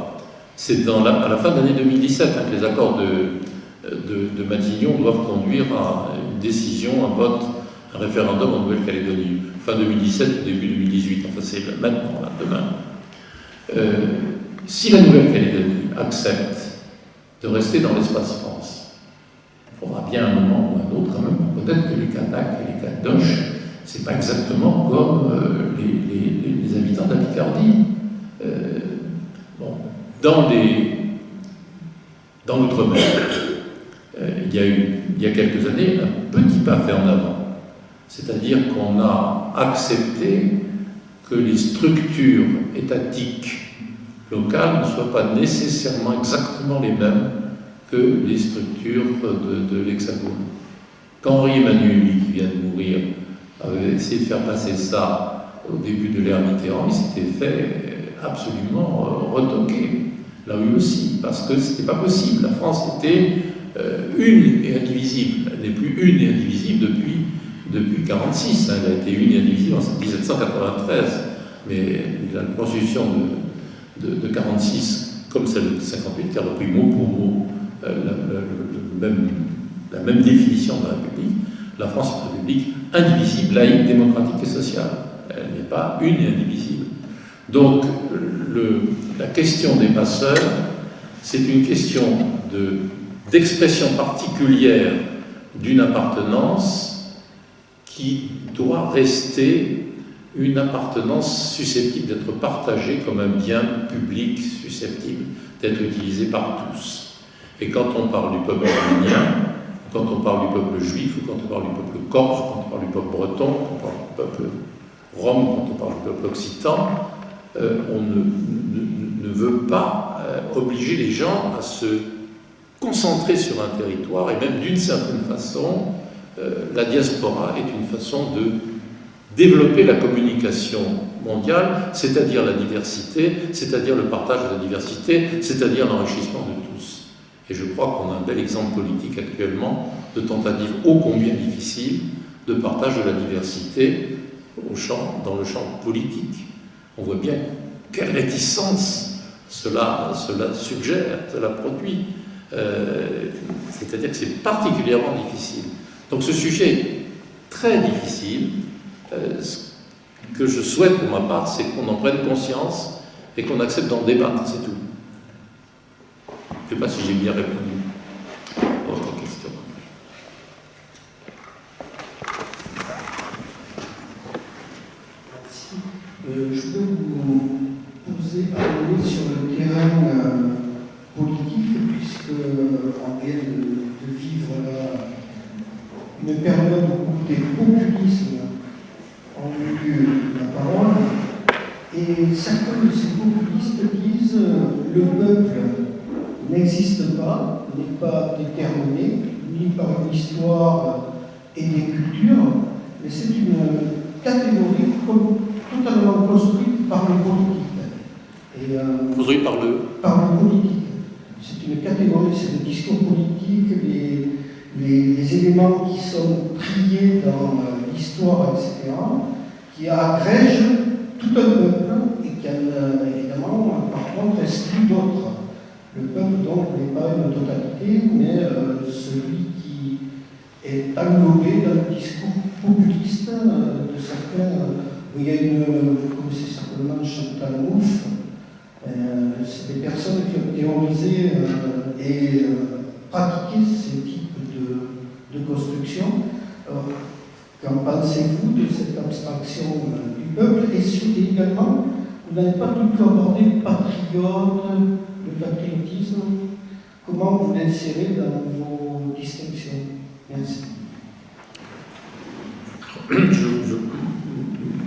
C'est à la fin de l'année 2017 que les accords de Matignon doivent conduire à une décision, un vote, un référendum en Nouvelle-Calédonie. Fin 2017 ou début 2018, enfin c'est maintenant, là, demain. Si la Nouvelle-Calédonie accepte de rester dans l'espace France, il faudra bien un moment ou un autre quand même, peut-être que les Kanaks et les Kadosh, c'est pas exactement comme les habitants de la Picardie. Dans l'outre-mer, il y a quelques années, un petit pas fait en avant. C'est-à-dire qu'on a accepté que les structures étatiques locales ne soient pas nécessairement exactement les mêmes que les structures de l'Hexagone. Quand Henri Emmanuelli, qui vient de mourir, avait essayé de faire passer ça au début de l'ère Mitterrand, il s'était fait absolument retoquer, là aussi, parce que ce n'était pas possible. La France était une et indivisible. Elle n'est plus une et indivisible depuis 1946. Elle a été une et indivisible en 1793. Mais la Constitution de 1946, comme celle de 1958, qui a repris mot pour mot la même définition de la République, la France est une République indivisible, laïque, démocratique et sociale. Elle n'est pas une et indivisible. Donc, la question des passeurs, c'est une question d'expression particulière d'une appartenance qui doit rester une appartenance susceptible d'être partagée comme un bien public susceptible d'être utilisé par tous. Et quand on parle du peuple arménien, quand on parle du peuple juif, ou quand on parle du peuple corse, quand on parle du peuple breton, quand on parle du peuple rom, quand on parle du peuple occitan, on ne veut pas obliger les gens à se concentrer sur un territoire, et même d'une certaine façon, la diaspora est une façon de développer la communication mondiale, c'est-à-dire la diversité, c'est-à-dire le partage de la diversité, c'est-à-dire l'enrichissement de tous. Et je crois qu'on a un bel exemple politique actuellement de tentative ô combien difficile de partage de la diversité dans le champ politique. On voit bien quelle réticence cela suggère, cela produit. C'est-à-dire que c'est particulièrement difficile. Donc ce sujet est très difficile. Ce que je souhaite pour ma part, c'est qu'on en prenne conscience et qu'on accepte d'en débattre, c'est tout. Je ne sais pas si j'ai bien répondu à votre question. Merci. Je peux vous poser un mot sur le terrain politique, puisqu'on vient de vivre là une période où des populismes ont eu la parole, et certains de ces populistes disent le peuple n'existe pas, n'est pas déterminé, ni par une histoire et des cultures, mais c'est une catégorie totalement construite par le politique. Construite par le politique. C'est une catégorie, c'est le discours politique, les éléments qui sont triés dans l'histoire, etc., qui agrègent tout un peuple et qui, évidemment, par contre, exclut d'autres. Le peuple, donc, n'est pas une totalité, mais celui qui est englobé dans le discours populiste de certains. Il y a vous connaissez certainement Chantal Mouffe, c'est des personnes qui ont théorisé et pratiqué ce type de construction. Alors, qu'en pensez-vous de cette abstraction du peuple? Et également, vous n'avez pas du tout abordé le patriotisme. Comment vous l'insérez dans vos distinctions? Merci.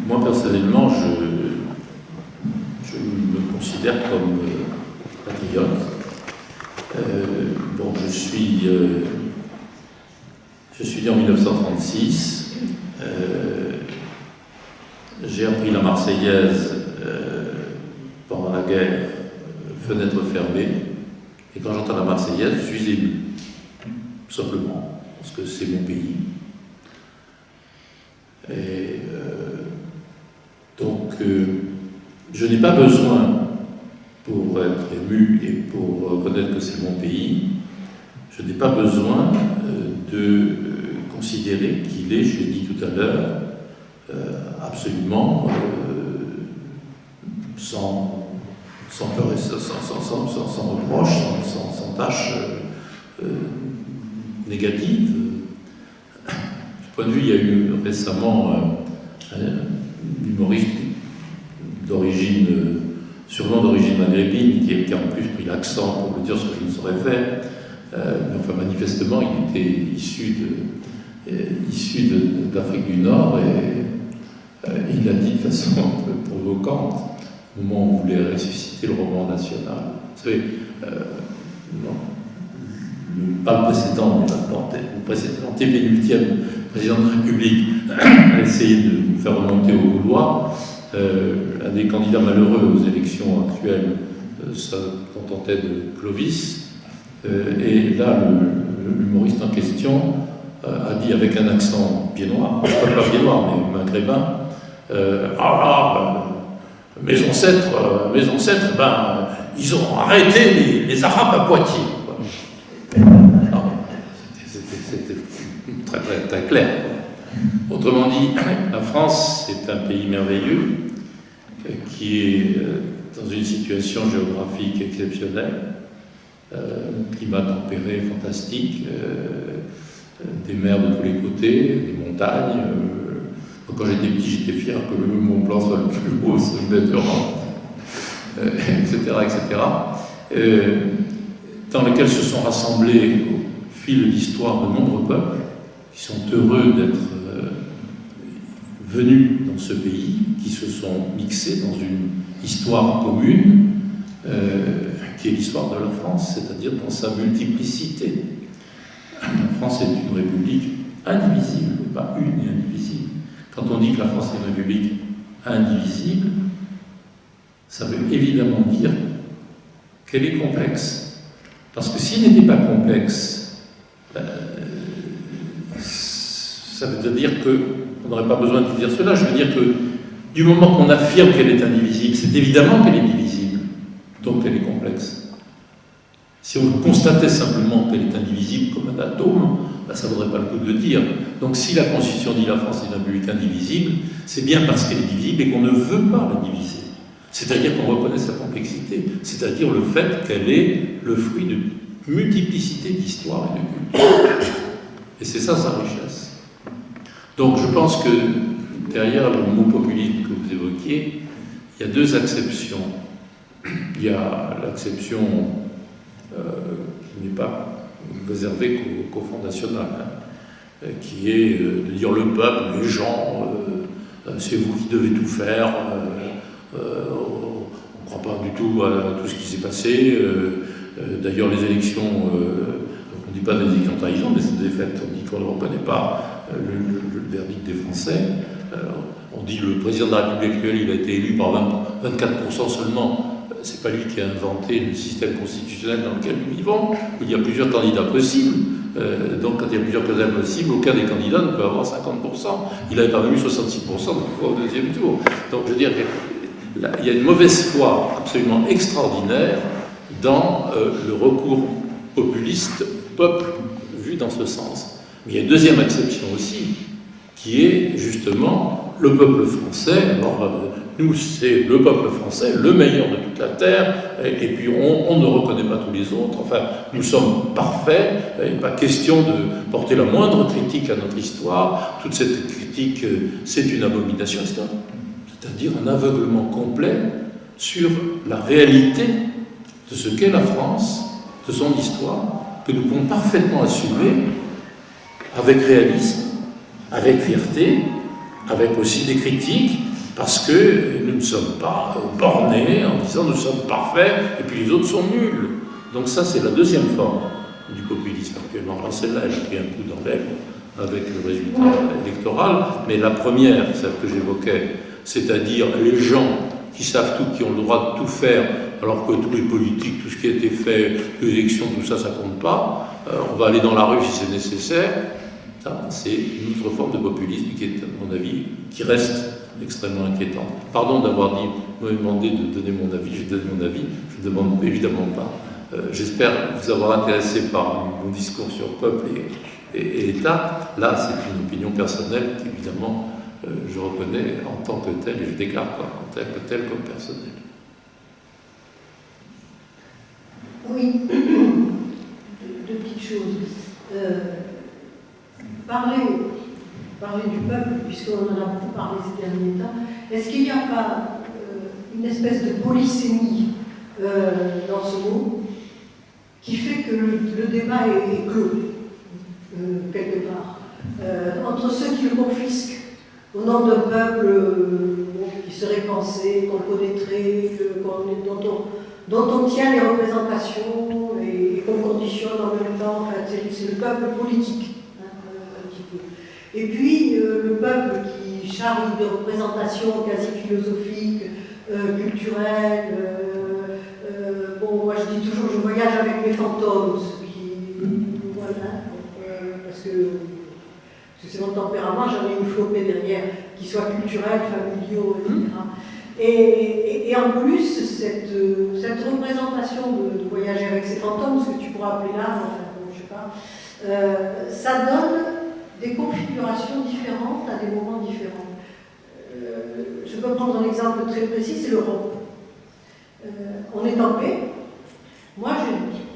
Moi, personnellement, je me considère comme patriote. Bon, je suis né en 1936. J'ai appris la Marseillaise pendant la guerre, fenêtre fermée. Et quand j'entends la Marseillaise, je suis ému. Simplement, parce que c'est mon pays. Et donc, je n'ai pas besoin, pour être ému et pour reconnaître que c'est mon pays, je n'ai pas besoin de considérer qu'il est, je l'ai dit tout à l'heure, absolument sans peur et sans reproche, sans tâche négative. De ce point de vue, il y a eu récemment un humoriste sûrement d'origine maghrébine, qui a en plus pris l'accent pour me dire ce que je ne saurais faire. Mais enfin, manifestement, il était issu d'Afrique du Nord et il l'a dit de façon un peu provocante au moment où on voulait ressusciter le roman national. Vous savez, pas le précédent, mais l'antépénultième président de la République a essayé de nous faire remonter au Gaulois. Un des candidats malheureux aux élections actuelles se contentait de Clovis. Et là, l'humoriste en question a dit avec un accent pied-noir, pas pied-noir, mais maghrébin, mes ancêtres, ben, ils ont arrêté les Arabes à Poitiers. C'était très, très, très clair. Autrement dit, la France est un pays merveilleux qui est dans une situation géographique exceptionnelle, climat tempéré fantastique, des mers de tous les côtés, des montagnes. Quand j'étais petit, j'étais fier que le Mont Blanc soit le plus haut sommet d'Europe, etc., dans lesquels se sont rassemblés au fil de l'histoire de nombreux peuples qui sont heureux d'être venus dans ce pays, qui se sont mixés dans une histoire commune, qui est l'histoire de la France, c'est-à-dire dans sa multiplicité. La France est une république indivisible, pas une et indivisible. Quand on dit que la France est une république indivisible, ça veut évidemment dire qu'elle est complexe. Parce que s'il n'était pas complexe, ça veut dire qu'on n'aurait pas besoin de dire cela. Je veux dire que du moment qu'on affirme qu'elle est indivisible, c'est évidemment qu'elle est divisible, donc elle est complexe. Si on constatait simplement qu'elle est indivisible comme un atome, ben ça ne vaudrait pas le coup de le dire. Donc si la Constitution dit la France est une république indivisible, c'est bien parce qu'elle est divisible et qu'on ne veut pas la diviser. C'est-à-dire qu'on reconnaît sa complexité, c'est-à-dire le fait qu'elle est le fruit de multiplicité d'histoires et de cultures. Et c'est ça sa richesse. Donc je pense que derrière le mot populisme que vous évoquiez, il y a deux acceptions. Il y a l'acception qui n'est pas réservée qu'au Front National, qui est de dire le peuple, les gens, c'est vous qui devez tout faire, on ne croit pas du tout à tout ce qui s'est passé. D'ailleurs, les élections, on ne dit pas des élections trahisons, mais c'est des faits, on dit qu'on ne reconnaît pas le verdict des Français. On dit le président de la République actuelle, il a été élu par 24% seulement. C'est pas lui qui a inventé le système constitutionnel dans lequel nous vivons, où il y a plusieurs candidats possibles. Donc quand il y a plusieurs candidats possibles, aucun des candidats ne peut avoir 50%. Il a quand même eu 66% au deuxième tour. Donc je veux dire qu'il y a une mauvaise foi absolument extraordinaire dans le recours populiste, peuple, vu dans ce sens. Mais il y a une deuxième exception aussi, qui est justement le peuple français. Alors, nous, c'est le peuple français, le meilleur de toute la terre, et puis on ne reconnaît pas tous les autres. Enfin, nous sommes parfaits, il n'est pas question de porter la moindre critique à notre histoire. Toute cette critique, c'est une abomination, etc. C'est-à-dire un aveuglement complet sur la réalité de ce qu'est la France, de son histoire, que nous pouvons parfaitement assumer avec réalisme, avec fierté, avec aussi des critiques, parce que nous ne sommes pas bornés en disant nous sommes parfaits et puis les autres sont nuls. Donc ça, c'est la deuxième forme du populisme actuellement. Alors celle-là, elle a pris un coup dans l'aile avec le résultat électoral, mais la première, celle que j'évoquais, c'est-à-dire les gens qui savent tout, qui ont le droit de tout faire, alors que tous les politiques, tout ce qui a été fait, les élections, tout ça, ça compte pas. On va aller dans la rue si c'est nécessaire. Ça, c'est une autre forme de populisme qui est, à mon avis, qui reste extrêmement inquiétante. Pardon d'avoir dit, vous m'avez demandé de donner mon avis, j'ai donné mon avis, je ne demande évidemment pas. J'espère vous avoir intéressé par mon discours sur peuple et État. Là, c'est une opinion personnelle qu'évidemment, je reconnais en tant que telle et je déclare en tant que telle comme personnelle. Oui, deux petites choses. Parler du peuple, puisqu'on en a beaucoup parlé ces derniers temps, est-ce qu'il n'y a pas une espèce de polysémie dans ce mot qui fait que le débat est clos, quelque part, entre ceux qui le confisquent au nom d'un peuple qui serait pensé, qu'on connaîtrait, dont on tient les représentations et qu'on conditionne en même temps, enfin, c'est le peuple politique. Un petit peu. Et puis le peuple qui charge de représentations quasi philosophiques, culturelles. Bon, moi je dis toujours, je voyage avec mes fantômes, voilà, parce que c'est mon tempérament, j'en ai une flopée derrière, qui soit culturelle, familiaux, etc. Et en plus, cette représentation de voyager avec ces fantômes, ce que tu pourras appeler l'art, enfin, je sais pas, ça donne des configurations différentes à des moments différents. Je peux prendre un exemple très précis, c'est l'Europe. On est en paix. Moi,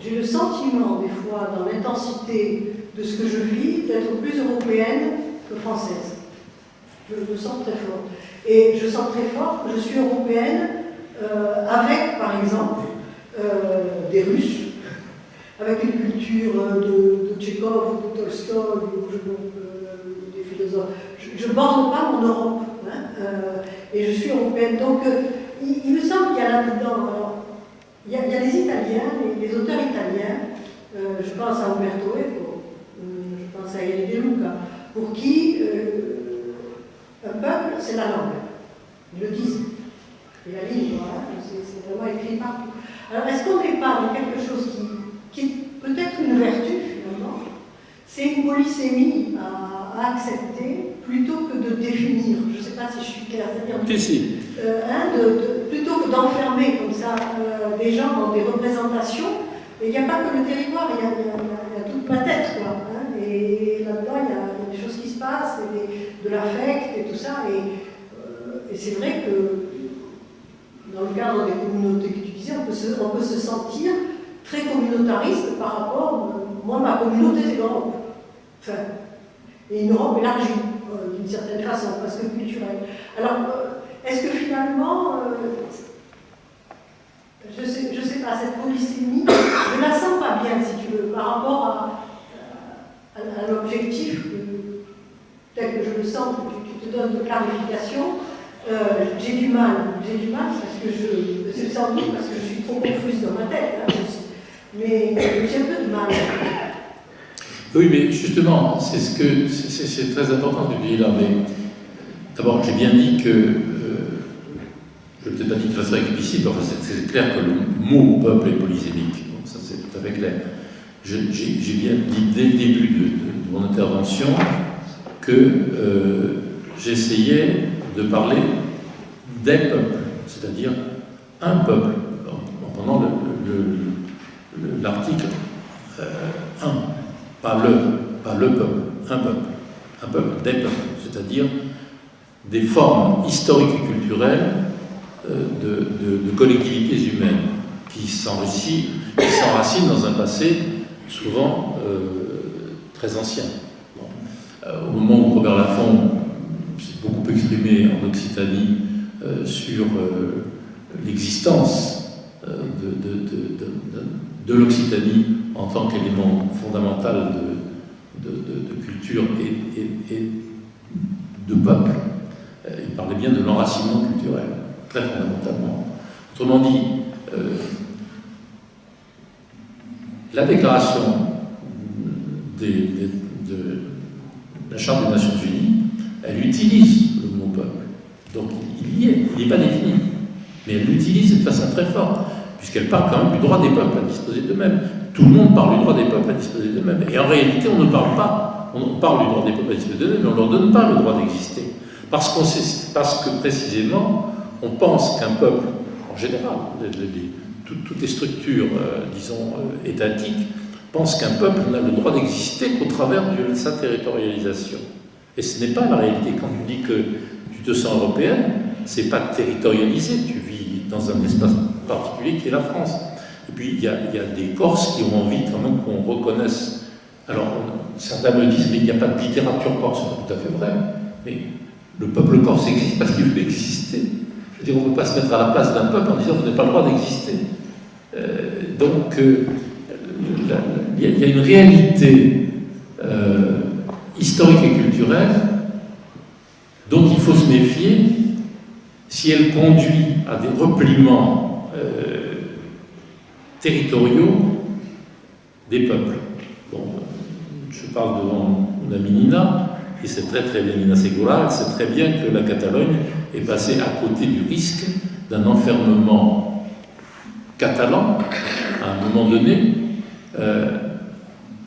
j'ai le sentiment, des fois, dans l'intensité de ce que je vis, d'être plus européenne que française. Je le sens très fort. Et je sens très fort que je suis européenne avec, par exemple, des Russes, avec une culture de Tchekhov, de Tolstoï, des philosophes. Je ne borne pas mon Europe, hein, et je suis européenne. Donc, il me semble qu'il y a là-dedans, il y a les Italiens, les auteurs italiens, je pense à Umberto Eco, je pense à Elena De Luca, pour qui un peuple, c'est la langue. Ils le disent. Et la ligne, voilà, c'est vraiment écrit partout. Alors, est-ce qu'on n'est pas dans quelque chose qui est peut-être une vertu, finalement? C'est une polysémie à accepter plutôt que de définir. Je ne sais pas si je suis claire. Plutôt que d'enfermer comme ça des gens dans des représentations. Et il n'y a pas que le territoire, il y a toute ma tête, quoi. Hein, et là-dedans, il y a des choses qui se passent, de l'affect et tout ça. Et c'est vrai que dans le cadre des communautés que tu disais, on peut se sentir très communautariste par rapport. Moi, ma communauté, c'est l'Europe. Enfin, et une Europe élargie, d'une certaine façon, parce que culturelle. Alors, est-ce que finalement, je sais pas, cette polysémie, je la sens pas bien, si tu veux, par rapport à l'objectif, tel que je le sens, que tu te donnes de clarification. J'ai du mal parce que c'est sans doute parce que je suis trop confuse dans ma tête, hein, mais j'ai un peu de mal. Oui, mais justement, c'est très important ce que tu dis là, mais d'abord, j'ai bien dit que, je ne l'ai peut-être pas dit de façon explicite, enfin, c'est clair que le mot peuple est polysémique, donc ça c'est tout à fait clair. J'ai bien dit dès le début de mon intervention que j'essayais de parler des peuples, c'est-à-dire un peuple, en prenant l'article 1. Pas le peuple, un peuple, des peuples, c'est-à-dire des formes historiques et culturelles de collectivités humaines qui s'enracinent dans un passé souvent très ancien. Bon. Au moment où Robert Laffont s'est beaucoup exprimé en Occitanie sur l'existence de l'Occitanie en tant qu'élément fondamental de culture et de peuple. Il parlait bien de l'enracinement culturel, très fondamentalement. Autrement dit, la déclaration de la Charte des Nations Unies, elle utilise le mot peuple. Donc il y est, il n'est pas défini, mais elle l'utilise de façon très forte, puisqu'elle parle quand même du droit des peuples à disposer d'eux-mêmes. Tout le monde parle du droit des peuples à disposer d'eux-mêmes. Et en réalité, on ne parle pas. On parle du droit des peuples à disposer d'eux-mêmes, mais on ne leur donne pas le droit d'exister. Parce que précisément, on pense qu'un peuple, en général, toutes les structures, disons, étatiques, pensent qu'un peuple n'a le droit d'exister qu'au travers de sa territorialisation. Et ce n'est pas la réalité. Quand tu dis que tu te sens européenne, ce n'est pas territorialisé. Tu vis dans un espace particulier qui est la France. Et puis, il y a des Corses qui ont envie quand même qu'on reconnaisse. Alors, certains me disent, mais il n'y a pas de littérature corse. C'est pas tout à fait vrai. Mais le peuple corse existe parce qu'il veut exister. Je veux dire, on ne peut pas se mettre à la place d'un peuple en disant, vous n'avez pas le droit d'exister. Donc, il y a une réalité historique et culturelle dont il faut se méfier si elle conduit à des repliements territoriaux des peuples. Bon, je parle devant mon amie Nina, il sait très très bien, Mina Segura, il sait très bien que la Catalogne est passée à côté du risque d'un enfermement catalan à un moment donné,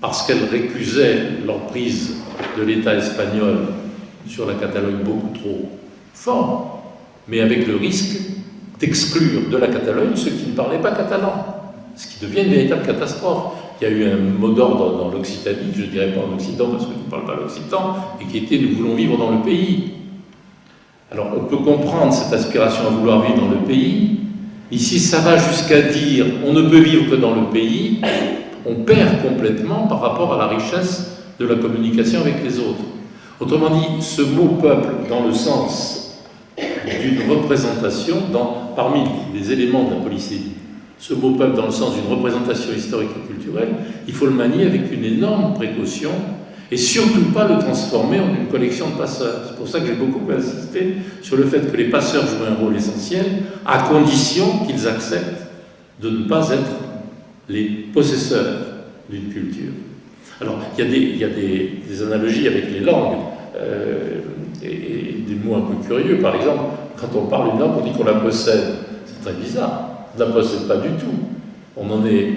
parce qu'elle récusait l'emprise de l'État espagnol sur la Catalogne beaucoup trop fort, mais avec le risque d'exclure de la Catalogne ceux qui ne parlaient pas catalan, ce qui devient une véritable catastrophe. Il y a eu un mot d'ordre dans l'Occitanie, je ne dirais pas en Occident parce que je ne parle pas l'Occitan, et qui était « nous voulons vivre dans le pays ». Alors on peut comprendre cette aspiration à vouloir vivre dans le pays. Ici, ça va jusqu'à dire « on ne peut vivre que dans le pays », on perd complètement par rapport à la richesse de la communication avec les autres. Autrement dit, ce mot « peuple » dans le sens d'une représentation, parmi les éléments de la polysémie, ce mot « peuple » dans le sens d'une représentation historique et culturelle, il faut le manier avec une énorme précaution et surtout pas le transformer en une collection de passeurs. C'est pour ça que j'ai beaucoup insisté sur le fait que les passeurs jouent un rôle essentiel, à condition qu'ils acceptent de ne pas être les possesseurs d'une culture. Alors, il y a des analogies avec les langues, et des mots un peu curieux. Par exemple, quand on parle une langue, on dit qu'on la possède. C'est très bizarre. On ne la possède pas du tout. On est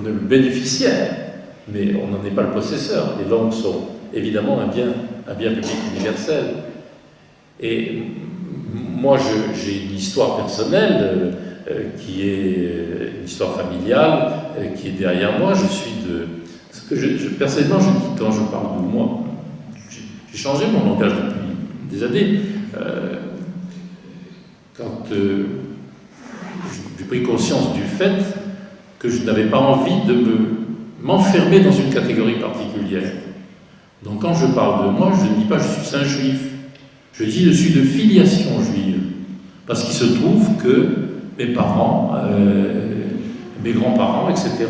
le bénéficiaire, mais on n'en est pas le possesseur. Les langues sont évidemment un bien public universel. Et moi, j'ai une histoire personnelle qui est une histoire familiale qui est derrière moi. Je suis personnellement, je dis quand je parle de moi, j'ai changé mon langage depuis des années. Quand j'ai pris conscience du fait que je n'avais pas envie de m'enfermer dans une catégorie particulière. Donc quand je parle de moi, je ne dis pas je suis un juif, je dis je suis de filiation juive, parce qu'il se trouve que mes parents, mes grands-parents, etc.,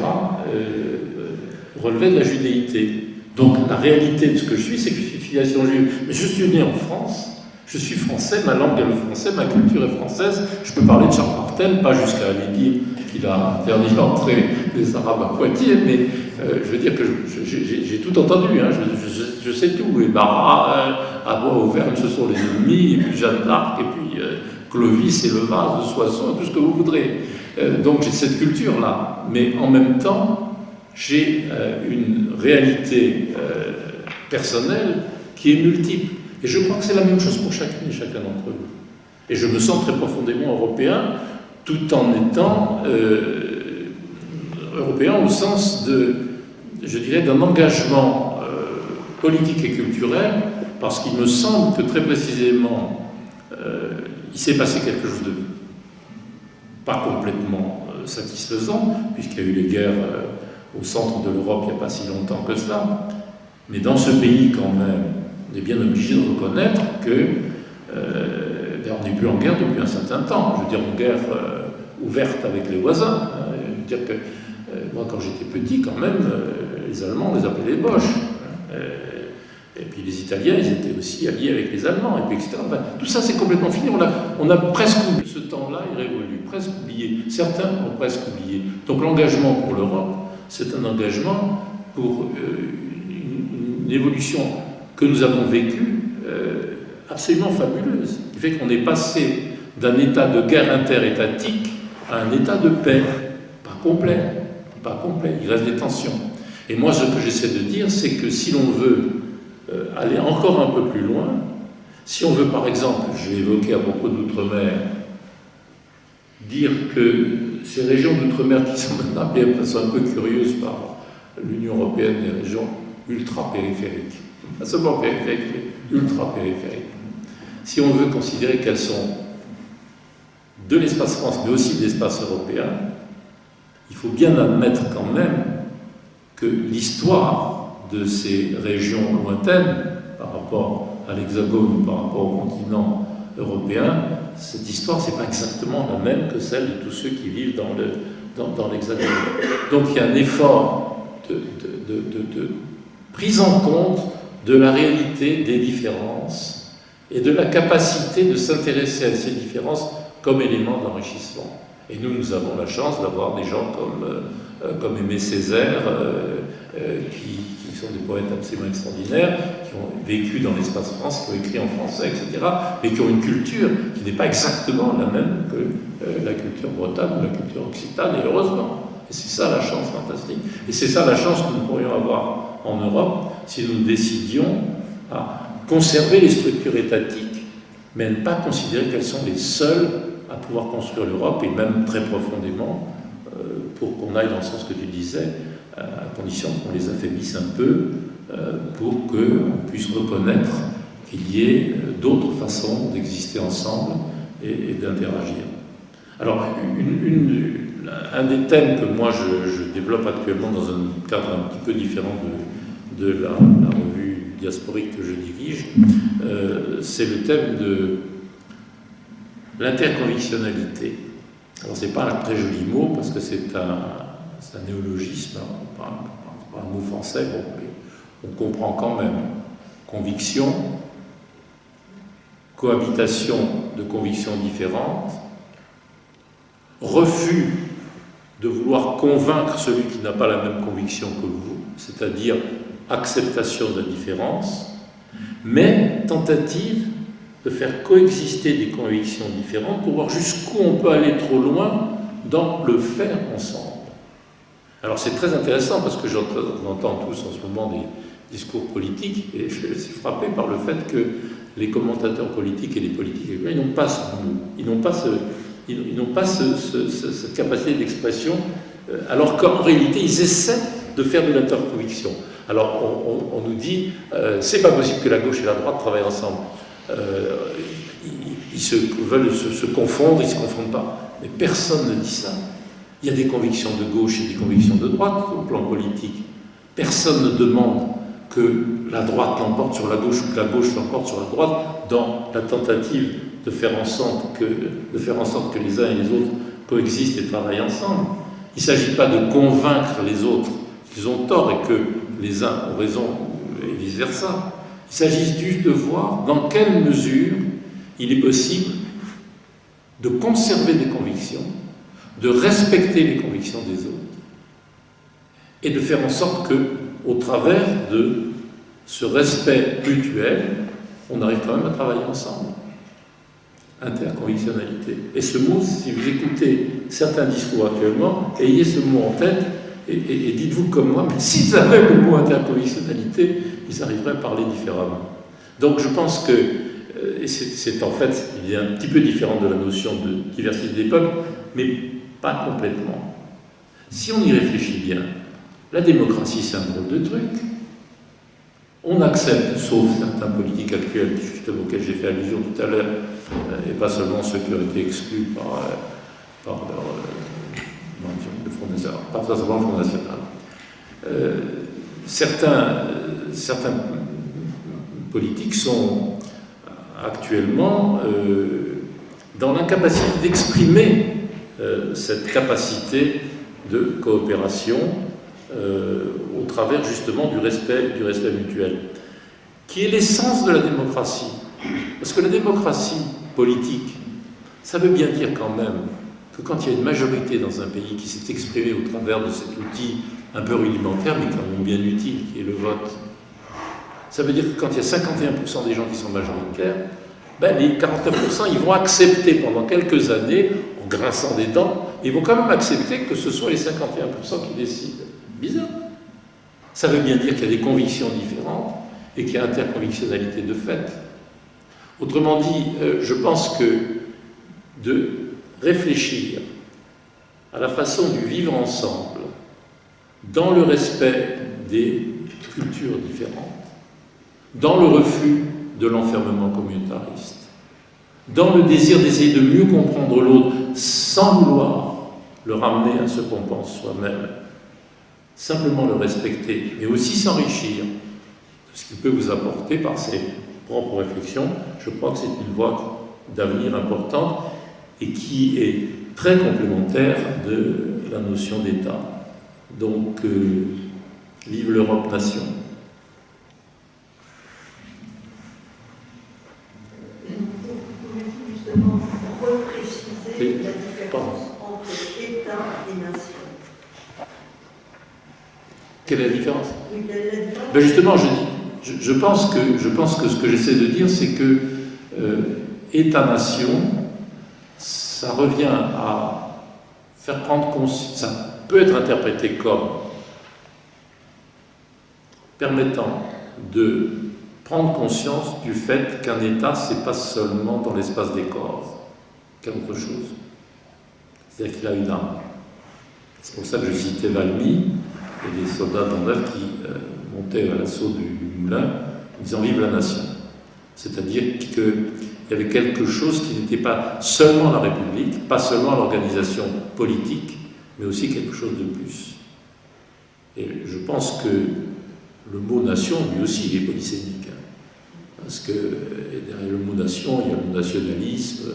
relevaient de la judéité. Donc la réalité de ce que je suis, c'est que je suis de filiation juive. Mais je suis né en France, je suis français, ma langue est le français, ma culture est française. Je peux parler de Charles Martel, pas jusqu'à aller dire qu'il a interdit l'entrée des Arabes à Poitiers, mais je veux dire que j'ai tout entendu, hein, je sais tout. Et Marat, à Bois-Auvergne, ce sont les ennemis, et puis Jeanne d'Arc, et puis Clovis et le vase de Soissons, tout ce que vous voudrez. Donc j'ai cette culture-là, mais en même temps, j'ai une réalité personnelle qui est multiple. Et je crois que c'est la même chose pour chacune et chacun d'entre nous. Et je me sens très profondément européen, tout en étant européen au sens je dirais, d'un engagement politique et culturel, parce qu'il me semble que très précisément, il s'est passé quelque chose de pas complètement satisfaisant, puisqu'il y a eu les guerres au centre de l'Europe il n'y a pas si longtemps que cela. Mais dans ce pays, quand même, on est bien obligé de reconnaître que on n'est plus en guerre depuis un certain temps. Je veux dire, en guerre ouverte avec les voisins. Je veux dire que moi, quand j'étais petit, quand même, les Allemands, on les appelait les Boches. Et puis les Italiens, ils étaient aussi alliés avec les Allemands, et puis etc. Enfin, tout ça, c'est complètement fini. On a presque oublié ce temps-là, il révolue, presque oublié. Certains ont presque oublié. Donc l'engagement pour l'Europe, c'est un engagement pour une évolution que nous avons vécue absolument fabuleuse. Il fait qu'on est passé d'un état de guerre interétatique à un état de paix. Pas complet, il reste des tensions. Et moi, ce que j'essaie de dire, c'est que si l'on veut aller encore un peu plus loin, si on veut, par exemple, je l'ai évoqué à propos d'outre-mer, dire que ces régions d'outre-mer qui sont maintenant appelées de façon un peu curieuse par l'Union européenne, des régions ultra-périphériques, pas seulement périphériques, mais ultra-périphériques, si on veut considérer qu'elles sont de l'espace France, mais aussi de l'espace européen, il faut bien admettre quand même que l'histoire de ces régions lointaines, par rapport à l'Hexagone ou par rapport au continent européen, cette histoire, c'est pas exactement la même que celle de tous ceux qui vivent dans l'Hexagone. Donc il y a un effort de prise en compte de la réalité des différences et de la capacité de s'intéresser à ces différences comme élément d'enrichissement. Et nous avons la chance d'avoir des gens comme Aimé Césaire, qui sont des poètes absolument extraordinaires, qui ont vécu dans l'espace France, qui ont écrit en français, etc., mais qui ont une culture qui n'est pas exactement la même que la culture bretonne ou la culture occitane, et heureusement. Et c'est ça la chance fantastique. Et c'est ça la chance que nous pourrions avoir en Europe si nous décidions à conserver les structures étatiques, mais à ne pas considérer qu'elles sont les seules à pouvoir construire l'Europe, et même très profondément, pour qu'on aille dans le sens que tu disais, à condition qu'on les affaiblisse un peu, pour qu'on puisse reconnaître qu'il y ait d'autres façons d'exister ensemble et d'interagir. Alors, un des thèmes que moi je développe actuellement dans un cadre un petit peu différent de la revue diasporique que je dirige, c'est le thème de l'interconvictionnalité. Alors, c'est pas un très joli mot parce que c'est un néologisme, pas un mot français, bon, mais on comprend quand même. Conviction, cohabitation de convictions différentes, refus de vouloir convaincre celui qui n'a pas la même conviction que vous, c'est-à-dire acceptation de la différence, mais tentative de faire coexister des convictions différentes pour voir jusqu'où on peut aller trop loin dans le faire ensemble. Alors c'est très intéressant parce que j'entends tous en ce moment des discours politiques et je suis frappé par le fait que les commentateurs politiques et les politiques, ils n'ont pas ce mot, ils n'ont pas cette capacité d'expression, alors qu'en réalité ils essaient de faire de l'interconviction. Alors on nous dit c'est pas possible que la gauche et la droite travaillent ensemble. Ils veulent se confondre, ils ne se confondent pas. Mais personne ne dit ça. Il y a des convictions de gauche et des convictions de droite au plan politique. Personne ne demande que la droite l'emporte sur la gauche ou que la gauche l'emporte sur la droite dans la tentative de faire en sorte que les uns et les autres coexistent et travaillent ensemble. Il ne s'agit pas de convaincre les autres qu'ils ont tort et que les uns ont raison et vice-versa. Il s'agit juste de voir dans quelle mesure il est possible de conserver des convictions, de respecter les convictions des autres et de faire en sorte que, au travers de ce respect mutuel, on arrive quand même à travailler ensemble. Interconvictionnalité. Et ce mot, si vous écoutez certains discours actuellement, ayez ce mot en tête et dites-vous comme moi, mais s'ils avaient le mot interconvictionnalité, ils arriveraient à parler différemment. Donc je pense que, et c'est en fait, il est un petit peu différent de la notion de diversité des peuples, mais pas complètement. Si on y réfléchit bien, la démocratie c'est un drôle de truc. On accepte, sauf certains politiques actuels, justement auxquels j'ai fait allusion tout à l'heure, et pas seulement ceux qui ont été exclus par le Front National, pas forcément le Front National. Certains politiques sont actuellement dans l'incapacité d'exprimer cette capacité de coopération au travers justement du respect mutuel, qui est l'essence de la démocratie. Parce que la démocratie politique, ça veut bien dire quand même que quand il y a une majorité dans un pays qui s'est exprimée au travers de cet outil un peu rudimentaire, mais quand même bien utile, qui est le vote, ça veut dire que quand il y a 51% des gens qui sont majoritaires, ben les 49%, ils vont accepter pendant quelques années, en grinçant des dents, ils vont quand même accepter que ce soit les 51% qui décident. Bizarre. Ça veut bien dire qu'il y a des convictions différentes et qu'il y a interconvictionnalité de fait. Autrement dit, je pense que de réfléchir à la façon du vivre ensemble, dans le respect des cultures différentes, dans le refus de l'enfermement communautariste, dans le désir d'essayer de mieux comprendre l'autre sans vouloir le ramener à ce qu'on pense soi-même, simplement le respecter, mais aussi s'enrichir de ce qu'il peut vous apporter par ses propres réflexions, je crois que c'est une voie d'avenir importante et qui est très complémentaire de la notion d'État. Donc, vive l'Europe nation. Pouvez-vous justement repréciser la différence entre des nations. Quelle est la différence? Oui, quelle est la différence? Ben justement, je pense que ce que j'essaie de dire, c'est que État-nation, ça revient à faire prendre conscience, ça peut être interprété comme permettant de prendre conscience du fait qu'un État, c'est pas seulement dans l'espace des corps, qu'il y a autre chose. C'est-à-dire qu'il a une âme. C'est pour ça que je citais Valmy et les soldats d'Andev qui montaient à l'assaut du moulin en disant « Vive la nation ». C'est-à-dire qu'il y avait quelque chose qui n'était pas seulement la République, pas seulement l'organisation politique, mais aussi quelque chose de plus. Et je pense que le mot nation, lui aussi, il est polysémique. Parce que derrière le mot nation, il y a le nationalisme,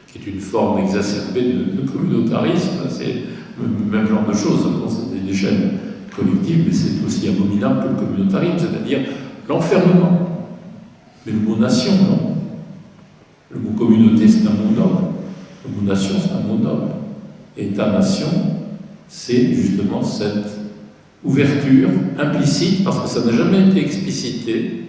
qui est une forme exacerbée de communautarisme. C'est le même genre de choses dans une échelle collective, mais c'est aussi abominable que le communautarisme, c'est-à-dire l'enfermement. Mais le mot nation, non. Le mot communauté, c'est un mot noble. Le mot nation, c'est un mot noble. État-nation, c'est justement cette ouverture implicite, parce que ça n'a jamais été explicité,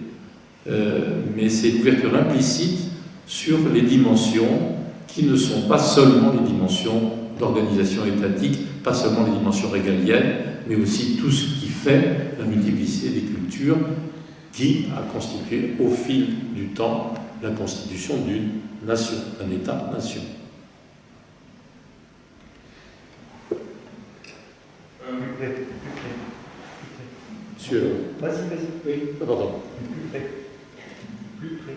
mais c'est l'ouverture implicite sur les dimensions qui ne sont pas seulement les dimensions d'organisation étatique, pas seulement les dimensions régaliennes, mais aussi tout ce qui fait la multiplicité des cultures qui a constitué au fil du temps la constitution d'une nation, d'un État-nation. Monsieur. Vas-y, oui. Ah, pardon. Plus près.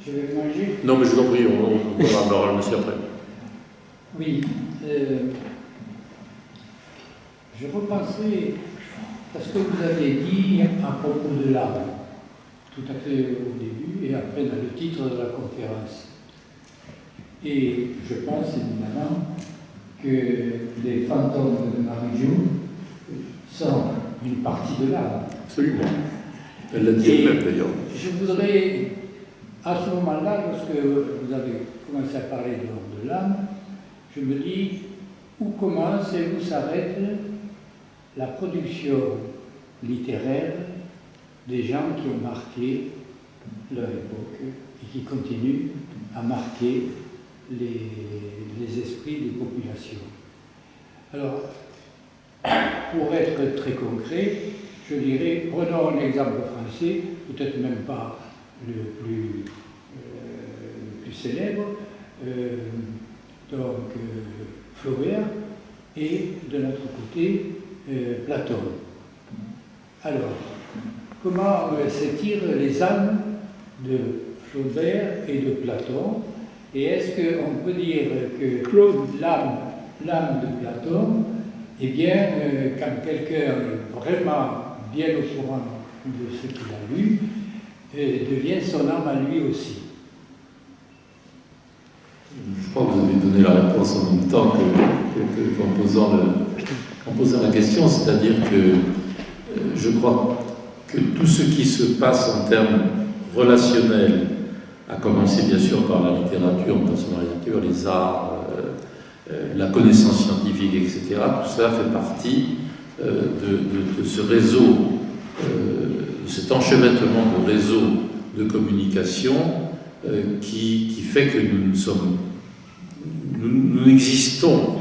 Je vais manger. Non, mais je vous en prie, on va avoir le monsieur après. Oui. Je repensais à ce que vous avez dit à propos de l'âme, tout à fait au début et après dans le titre de la conférence. Et je pense évidemment que les fantômes de Marie-Jo sont une partie de l'âme. Absolument. Elle l'a dit elle-même d'ailleurs. Je voudrais, à ce moment-là, lorsque vous avez commencé à parler de l'âme, je me dis où commence et où s'arrête la production littéraire des gens qui ont marqué leur époque et qui continuent à marquer les esprits des populations. Alors, pour être très concret, je dirais, prenons un exemple français, peut-être même pas le plus célèbre, donc Flaubert, et de notre côté, Platon. Alors, comment s'étirent les âmes de Flaubert et de Platon? Et est-ce qu'on peut dire que l'âme de Platon, eh bien, quand quelqu'un est vraiment bien au courant de ce qu'il a lu, devient son âme à lui aussi? Je crois que vous avez donné la réponse en même temps qu'en posant la question, c'est-à-dire que je crois que tout ce qui se passe en termes relationnels, à commencer bien sûr par la littérature, pas seulement la littérature, les arts, la connaissance scientifique, etc., tout ça fait partie de ce réseau, de cet enchevêtrement de réseaux de communication qui fait que nous n'existons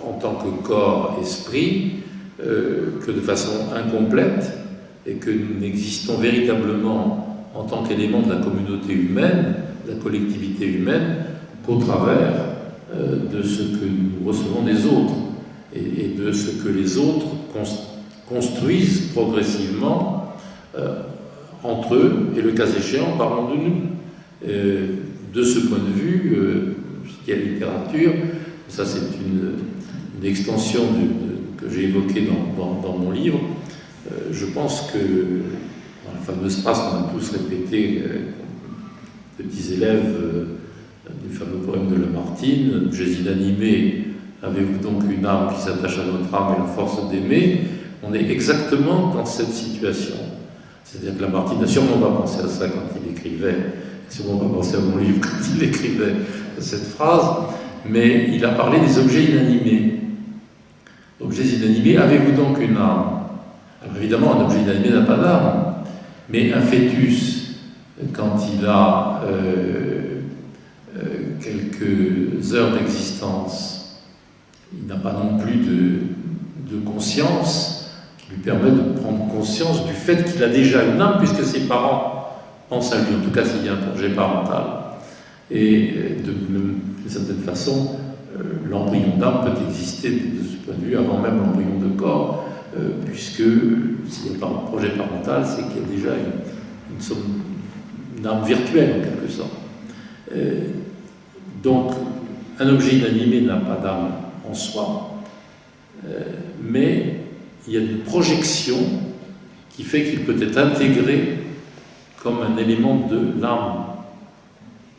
en tant que corps-esprit que de façon incomplète et que nous n'existons véritablement en tant qu'élément de la communauté humaine, de la collectivité humaine, qu'au travers de ce que nous recevons des autres et de ce que les autres construisent progressivement entre eux et le cas échéant parlant de nous. De ce point de vue, il y a la littérature, ça c'est une extension que j'ai évoquée dans mon livre. Je pense que dans la fameuse phrase qu'on a tous répétée, petits élèves du fameux poème de Lamartine, « J'ai inanimé, avez-vous donc une âme qui s'attache à notre âme et la force d'aimer ?» On est exactement dans cette situation. C'est-à-dire que Lamartine n'a sûrement pas pensé à ça quand il écrivait, n'a sûrement pas pensé à mon livre quand il écrivait cette phrase, mais il a parlé des objets inanimés. Objets inanimés, avez-vous donc une âme? Alors évidemment, un objet inanimé n'a pas d'âme, mais un fœtus, quand il a quelques heures d'existence, il n'a pas non plus de conscience qui lui permet de prendre conscience du fait qu'il a déjà une âme, puisque ses parents pensent à lui, en tout cas s'il y a un projet parental. Et d'une certaine façon, l'embryon d'âme peut exister de ce point de vue avant même l'embryon de corps, puisque s'il n'y a pas de projet parental, c'est qu'il y a déjà une âme virtuelle en quelque sorte. Donc, un objet inanimé n'a pas d'âme en soi, mais il y a une projection qui fait qu'il peut être intégré comme un élément de l'âme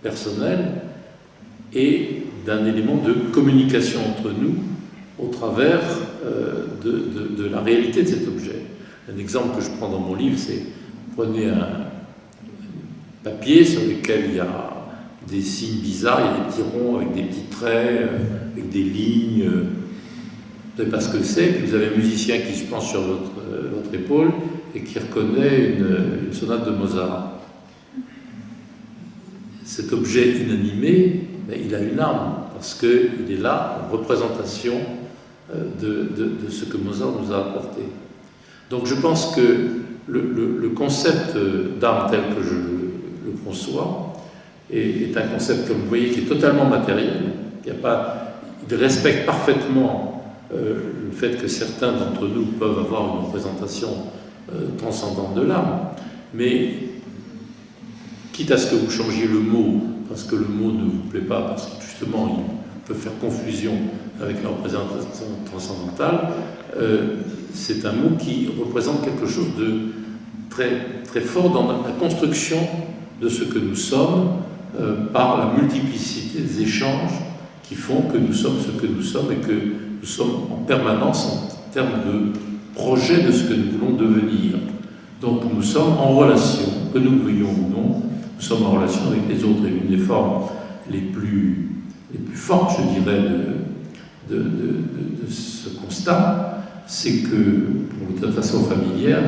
personnelle et d'un élément de communication entre nous au travers de la réalité de cet objet. Un exemple que je prends dans mon livre, c'est prenez un papier sur lequel il y a des signes bizarres, il y a des petits ronds avec des petits traits, avec des lignes, vous ne savez pas ce que c'est, puis vous avez un musicien qui se penche sur votre épaule et qui reconnaît une sonate de Mozart. Cet objet inanimé, il a une âme, parce qu'il est là en représentation de ce que Mozart nous a apporté. Donc je pense que le concept d'âme tel que je le conçois est un concept, comme vous voyez, qui est totalement matériel. Il respecte parfaitement le fait que certains d'entre nous peuvent avoir une représentation transcendante de l'âme, mais quitte à ce que vous changiez le mot, parce que le mot ne vous plaît pas, parce que justement il peut faire confusion avec la représentation transcendantale, c'est un mot qui représente quelque chose de très, très fort dans la construction de ce que nous sommes, par la multiplicité des échanges qui font que nous sommes ce que nous sommes et que nous sommes en permanence en termes de projet de ce que nous voulons devenir. Donc nous sommes en relation, que nous le veuillions ou non, nous sommes en relation avec les autres. Et une des formes les plus fortes, je dirais, de ce constat, c'est que, pour le tas de façon familière,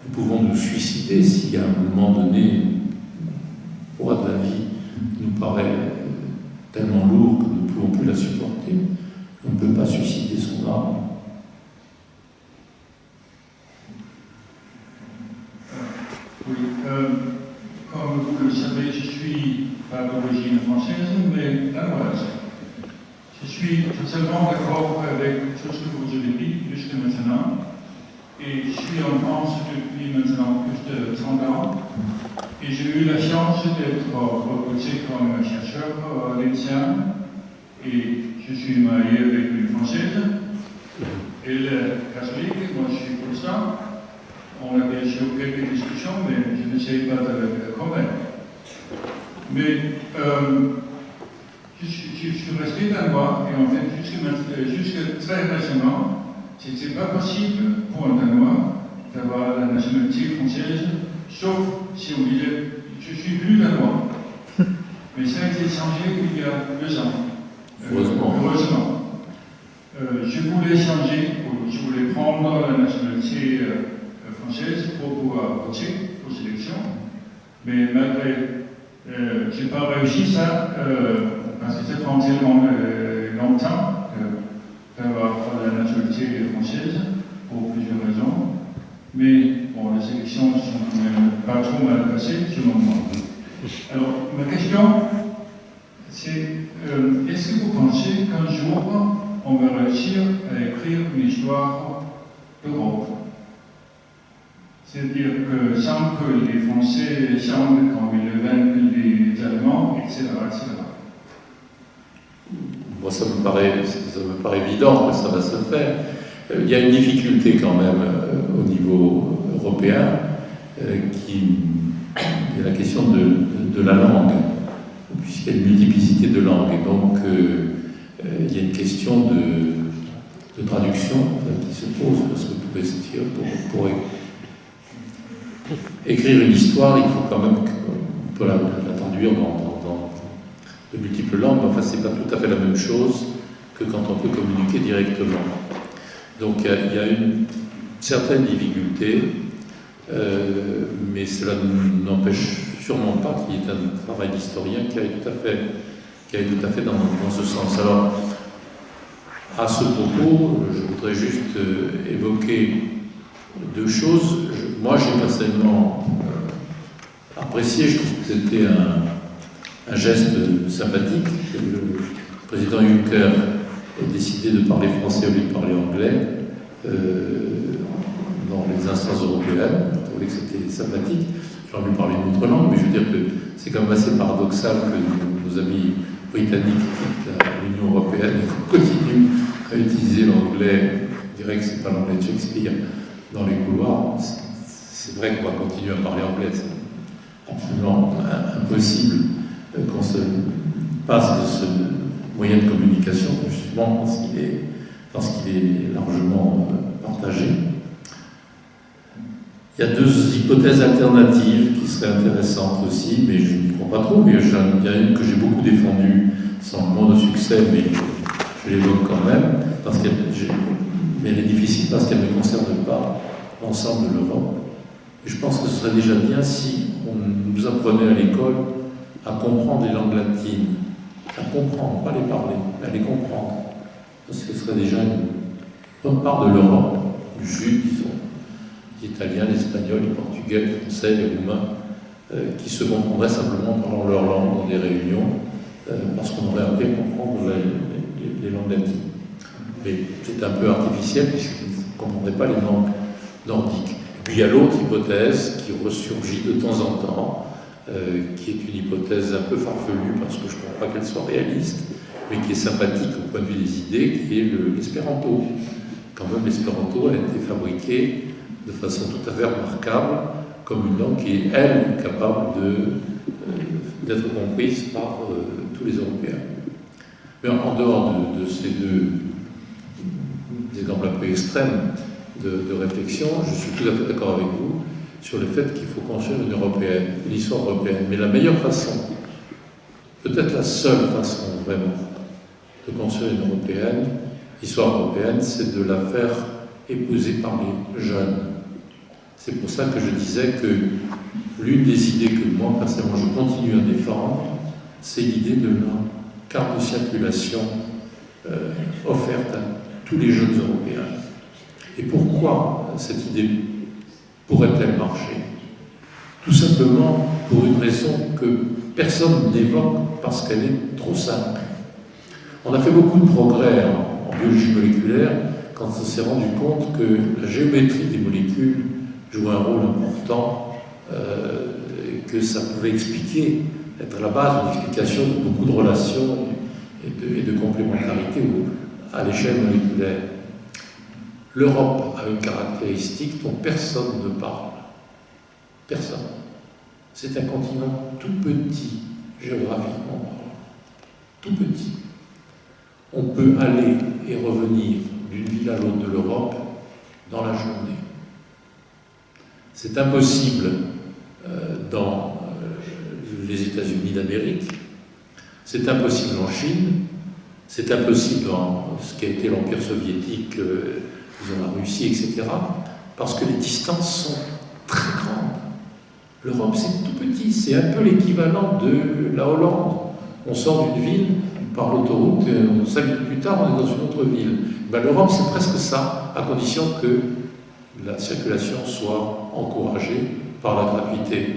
nous pouvons nous suicider si à un moment donné, le poids de la vie nous paraît tellement lourd que nous ne pouvons plus la supporter. On ne peut pas suicider son âme. Oui, comme vous le savez, je suis pas d'origine française, mais danoise. Je suis totalement d'accord avec tout ce que vous avez dit jusqu'à maintenant. Et je suis en France depuis maintenant plus de 30 ans. Et j'ai eu la chance d'être recruté comme chercheur lycéen. Et je suis marié avec une Française. Elle est catholique, moi je suis protestant. On a bien sûr quelques discussions, mais je n'essaie pas de le convaincre. Mais je suis resté danois, et en fait, jusqu'à très récemment, ce n'était pas possible pour un Danois d'avoir la nationalité française, sauf si on disait je suis plus danois. Mais ça a été changé il y a 2 ans. Heureusement. Je voulais changer, je voulais prendre la nationalité française pour pouvoir voter aux élections, mais malgré, je n'ai pas réussi ça, parce que ça prend tellement longtemps d'avoir la nationalité française, pour plusieurs raisons, mais bon, les élections sont quand même pas trop mal passées, selon moi. Alors, ma question, c'est, est-ce que vous pensez qu'un jour, on va réussir à écrire une histoire d'Europe? C'est-à-dire que sans que les Français chantent quand ils vainquent les Allemands, etc., etc. Moi, ça me paraît évident que ça va se faire. Il y a une difficulté quand même au niveau européen, qui est la question de la langue, puisqu'il y a une multiplicité de langues. Et donc, il y a une question de traduction qui se pose, parce que vous pouvez se dire, pour écrire une histoire, il faut quand même qu'on peut la traduire dans de multiples langues, mais enfin, c'est pas tout à fait la même chose que quand on peut communiquer directement. Donc il y a une certaine difficulté, mais cela n'empêche sûrement pas qu'il y ait un travail d'historien qui aille tout à fait dans ce sens. Alors, à ce propos, je voudrais juste évoquer deux choses. Moi, j'ai personnellement apprécié, je trouve que c'était un geste sympathique que le président Juncker ait décidé de parler français au lieu de parler anglais dans les instances européennes. Je trouvais que c'était sympathique. J'aurais pu parler une autre langue, mais je veux dire que c'est quand même assez paradoxal que nos amis britanniques quittent l'Union européenne et qu'on continue à utiliser l'anglais. Je dirais que c'est pas l'anglais de Shakespeare dans les couloirs. C'est vrai qu'on va continuer à parler anglais, c'est absolument impossible qu'on se passe de ce moyen de communication, justement parce qu'il est largement partagé. Il y a deux hypothèses alternatives qui seraient intéressantes aussi, mais je n'y crois pas trop. Mais il y a une que j'ai beaucoup défendue, sans moins de succès, mais je l'évoque quand même, mais elle est difficile parce qu'elle ne concerne pas l'ensemble de l'Europe. Et je pense que ce serait déjà bien si on nous apprenait à l'école à comprendre les langues latines, à comprendre, pas les parler, mais à les comprendre. Parce que ce serait déjà une bonne part de l'Europe, du Sud, disons, les Italiens, les Espagnols, les Portugais, les Français, les Roumains, qui se comprendraient simplement en parlant leur langue dans des réunions, parce qu'on aurait appris à comprendre les langues latines. Mais c'est un peu artificiel, puisqu'on ne comprendrait pas les langues nordiques. Et puis il y a l'autre hypothèse qui ressurgit de temps en temps, qui est une hypothèse un peu farfelue, parce que je ne crois pas qu'elle soit réaliste, mais qui est sympathique au point de vue des idées, qui est l'espéranto. Quand même, l'espéranto a été fabriqué de façon tout à fait remarquable, comme une langue qui est, elle, capable d'être comprise par tous les Européens. Mais en dehors de ces deux exemples un peu extrêmes de réflexion, je suis tout à fait d'accord avec vous sur le fait qu'il faut construire une européenne, une histoire européenne. Mais la meilleure façon, peut-être la seule façon vraiment, de construire une européenne, histoire européenne, c'est de la faire épouser par les jeunes. C'est pour ça que je disais que l'une des idées que moi, personnellement, je continue à défendre, c'est l'idée de la carte de circulation offerte à tous les jeunes Européens. Et pourquoi cette idée pourrait-elle marcher? Tout simplement pour une raison que personne n'évoque parce qu'elle est trop simple. On a fait beaucoup de progrès en biologie moléculaire quand on s'est rendu compte que la géométrie des molécules joue un rôle important, que ça pouvait expliquer, être à la base d'une explication de beaucoup de relations et de complémentarité à l'échelle moléculaire. L'Europe a une caractéristique dont personne ne parle. Personne. C'est un continent tout petit, géographiquement parlant. Tout petit. On peut aller et revenir d'une ville à l'autre de l'Europe dans la journée. C'est impossible dans les États-Unis d'Amérique, c'est impossible en Chine, c'est impossible dans ce qui a été l'Empire soviétique, disons la Russie, etc., parce que les distances sont très grandes. L'Europe, c'est tout petit, c'est un peu l'équivalent de la Hollande. On sort d'une ville par l'autoroute, 5 minutes plus tard, on est dans une autre ville. Ben, l'Europe, c'est presque ça, à condition que la circulation soit encouragée par la gratuité.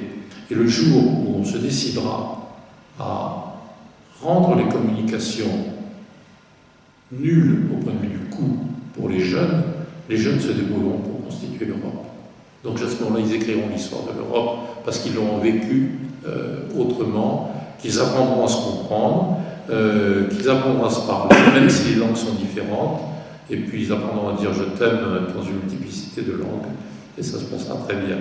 Et le jour où on se décidera à rendre les communications nulles au point de vue du coût pour les jeunes se débrouilleront pour constituer l'Europe. Donc à ce moment-là, ils écriront l'histoire de l'Europe parce qu'ils l'auront vécu autrement, qu'ils apprendront à se comprendre, qu'ils apprendront à se parler, même si les langues sont différentes, et puis ils apprendront à dire « je t'aime » dans une multiplicité de langues, et ça se passera très bien.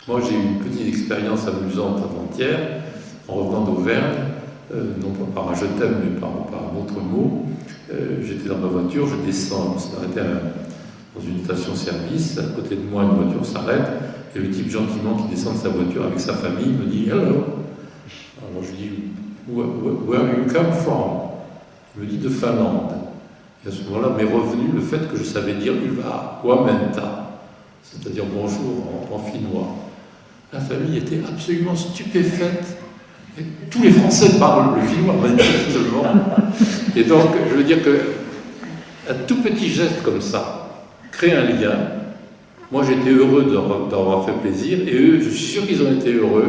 Moi, j'ai eu une petite expérience amusante avant-hier, en revenant d'Auvergne, non pas par un « je t'aime », mais par un autre mot. J'étais dans ma voiture, je descends, on s'est arrêté dans une station-service, à côté de moi, une voiture s'arrête, et le type gentiment qui descend de sa voiture avec sa famille me dit « Hello ». Alors je dis « Where you come from ?» Il me dit « De Finlande ». Et à ce moment-là m'est revenu le fait que je savais dire Uva Wamenta, c'est-à-dire bonjour en finnois. La famille était absolument stupéfaite. Et tous les Français parlent le finnois, manifestement. Et donc, je veux dire qu'un tout petit geste comme ça crée un lien. Moi, j'étais heureux d'avoir fait plaisir, et eux, je suis sûr qu'ils ont été heureux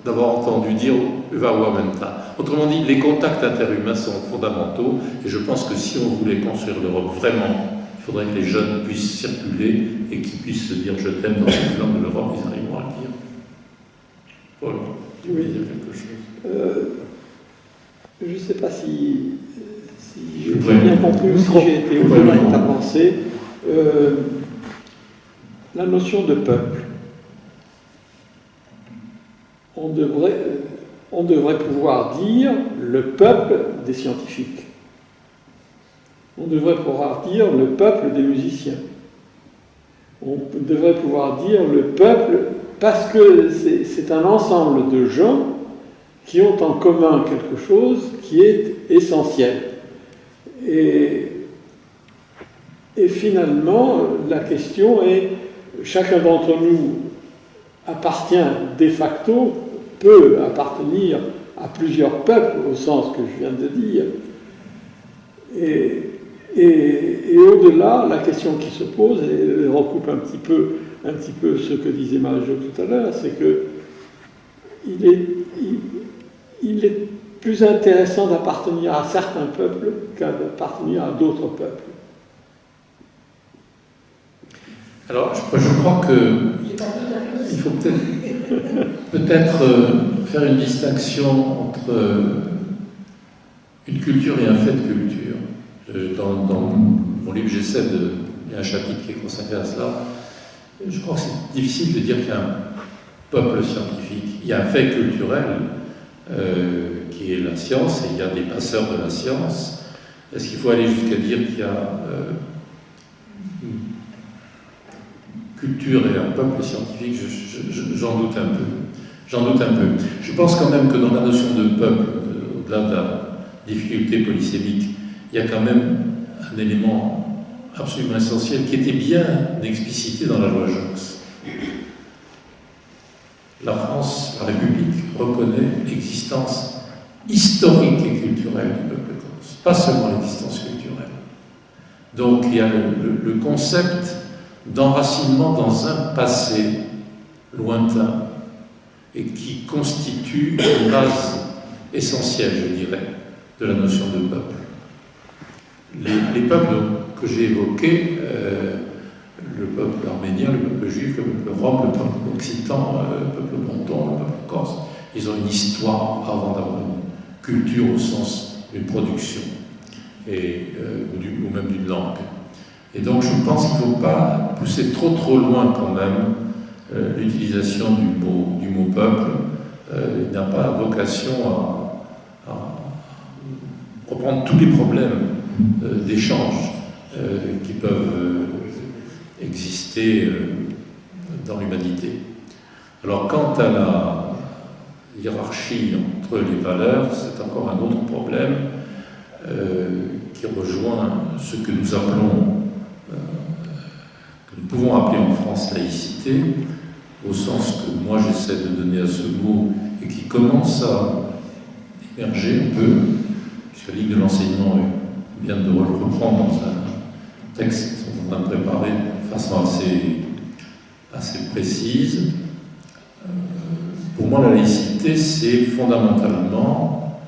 d'avoir entendu dire Uva Wamenta. Autrement dit, les contacts interhumains sont fondamentaux, et je pense que si on voulait construire l'Europe vraiment, il faudrait que les jeunes puissent circuler et qu'ils puissent se dire je t'aime dans une langue de l'Europe, ils arriveront à le dire. Paul, tu veux dire quelque chose? Je ne sais pas si j'ai bien compris ou si j'ai été au-delà de ta pensée. La notion de peuple. On devrait pouvoir dire le peuple des scientifiques. On devrait pouvoir dire le peuple des musiciens. On devrait pouvoir dire le peuple parce que c'est un ensemble de gens qui ont en commun quelque chose qui est essentiel. Et finalement, la question est, chacun d'entre nous appartient de facto, peut appartenir à plusieurs peuples, au sens que je viens de dire. Et au-delà, la question qui se pose, et recoupe un petit peu ce que disait Marie-Jo tout à l'heure, c'est que il est plus intéressant d'appartenir à certains peuples qu'à d'appartenir à d'autres peuples. Alors, je crois qu'il faut peut-être faire une distinction entre une culture et un fait de culture. Dans mon livre, il y a un chapitre qui est consacré à cela. Je crois que c'est difficile de dire qu'il y a un peuple scientifique. Il y a un fait culturel qui est la science, et il y a des passeurs de la science. Est-ce qu'il faut aller jusqu'à dire qu'il y a une culture et un peuple scientifique? J'en doute un peu. Je pense quand même que dans la notion de peuple, au-delà de la difficulté polysémique, il y a quand même un élément absolument essentiel qui était bien explicité dans la loi Joxe. La France, la République, reconnaît l'existence historique et culturelle du peuple corse, pas seulement l'existence culturelle. Donc il y a le concept d'enracinement dans un passé lointain et qui constitue une base essentielle, je dirais, de la notion de peuple. Les peuples que j'ai évoqués, le peuple arménien, le peuple juif, le peuple rom, le peuple occitan, le peuple breton, le peuple corse, ils ont une histoire avant d'avoir une culture au sens d'une production ou même d'une langue. Et donc je pense qu'il ne faut pas pousser trop loin quand même l'utilisation du mot peuple. Il n'a pas vocation à reprendre tous les problèmes d'échange qui peuvent exister dans l'humanité. Alors quant à la hiérarchie entre les valeurs, c'est encore un autre problème qui rejoint ce que nous appelons, que nous pouvons appeler en France laïcité, au sens que moi j'essaie de donner à ce mot et qui commence à émerger un peu, puisque la Ligue de l'enseignement vient de le reprendre dans un texte qu'on est en train de préparer de façon assez précise. Pour moi, la laïcité, c'est fondamentalement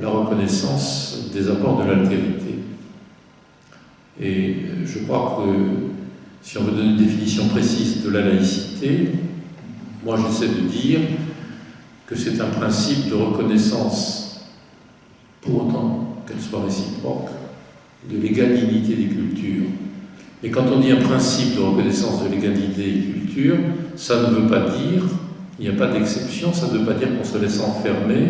la reconnaissance des apports de l'altérité. Et je crois que si on veut donner une définition précise de la laïcité, moi j'essaie de dire que c'est un principe de reconnaissance, pour autant qu'elle soit réciproque, de l'égale dignité des cultures. Et quand on dit un principe de reconnaissance de l'égalité des cultures, ça ne veut pas dire, il n'y a pas d'exception, ça ne veut pas dire qu'on se laisse enfermer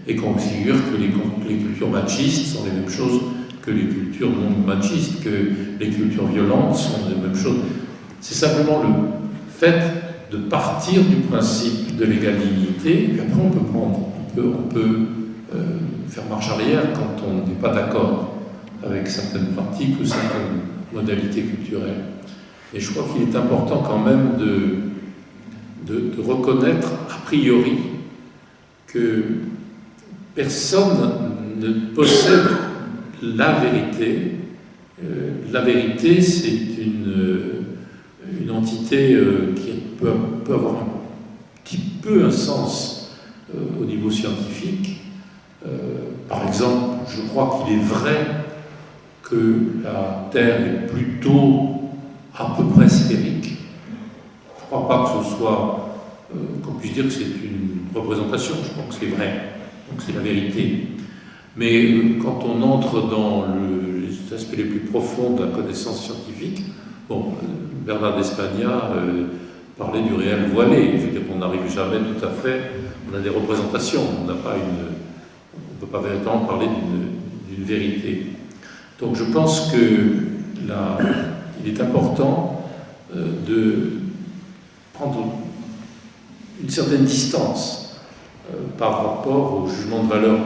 et qu'on considère que les cultures machistes sont les mêmes choses que les cultures non machistes, que les cultures violentes sont les mêmes choses. C'est simplement le fait de partir du principe de l'égale dignité, et après on peut faire marche arrière quand on n'est pas d'accord avec certaines pratiques ou certaines modalités culturelles. Et je crois qu'il est important quand même de reconnaître a priori que personne ne possède la vérité. La vérité, c'est une entité qui peut avoir un petit peu un sens au niveau scientifique. Par exemple, je crois qu'il est vrai que la Terre est plutôt à peu près sphérique. Je ne crois pas que ce soit, qu'on puisse dire que c'est une représentation, je crois que c'est vrai, donc c'est la vérité. Mais quand on entre dans les aspects les plus profonds de la connaissance scientifique, bon, Bernard d'Espagna parlait du réel voilé, je veux dire qu'on n'arrive jamais tout à fait, on a des représentations, on ne peut pas véritablement parler d'une vérité. Donc je pense qu'il est important de prendre une certaine distance par rapport au jugement de valeur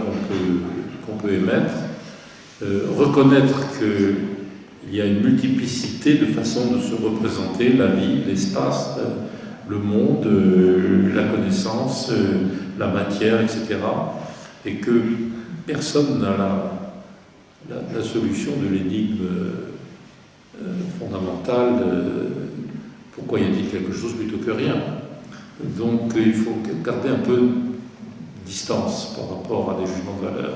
qu'on peut émettre, reconnaître qu'il y a une multiplicité de façons de se représenter la vie, l'espace, le monde, la connaissance, la matière, etc. Et que personne n'a la solution de l'énigme fondamentale pourquoi y a-t-il quelque chose plutôt que rien. Donc il faut garder un peu de distance par rapport à des jugements de valeur.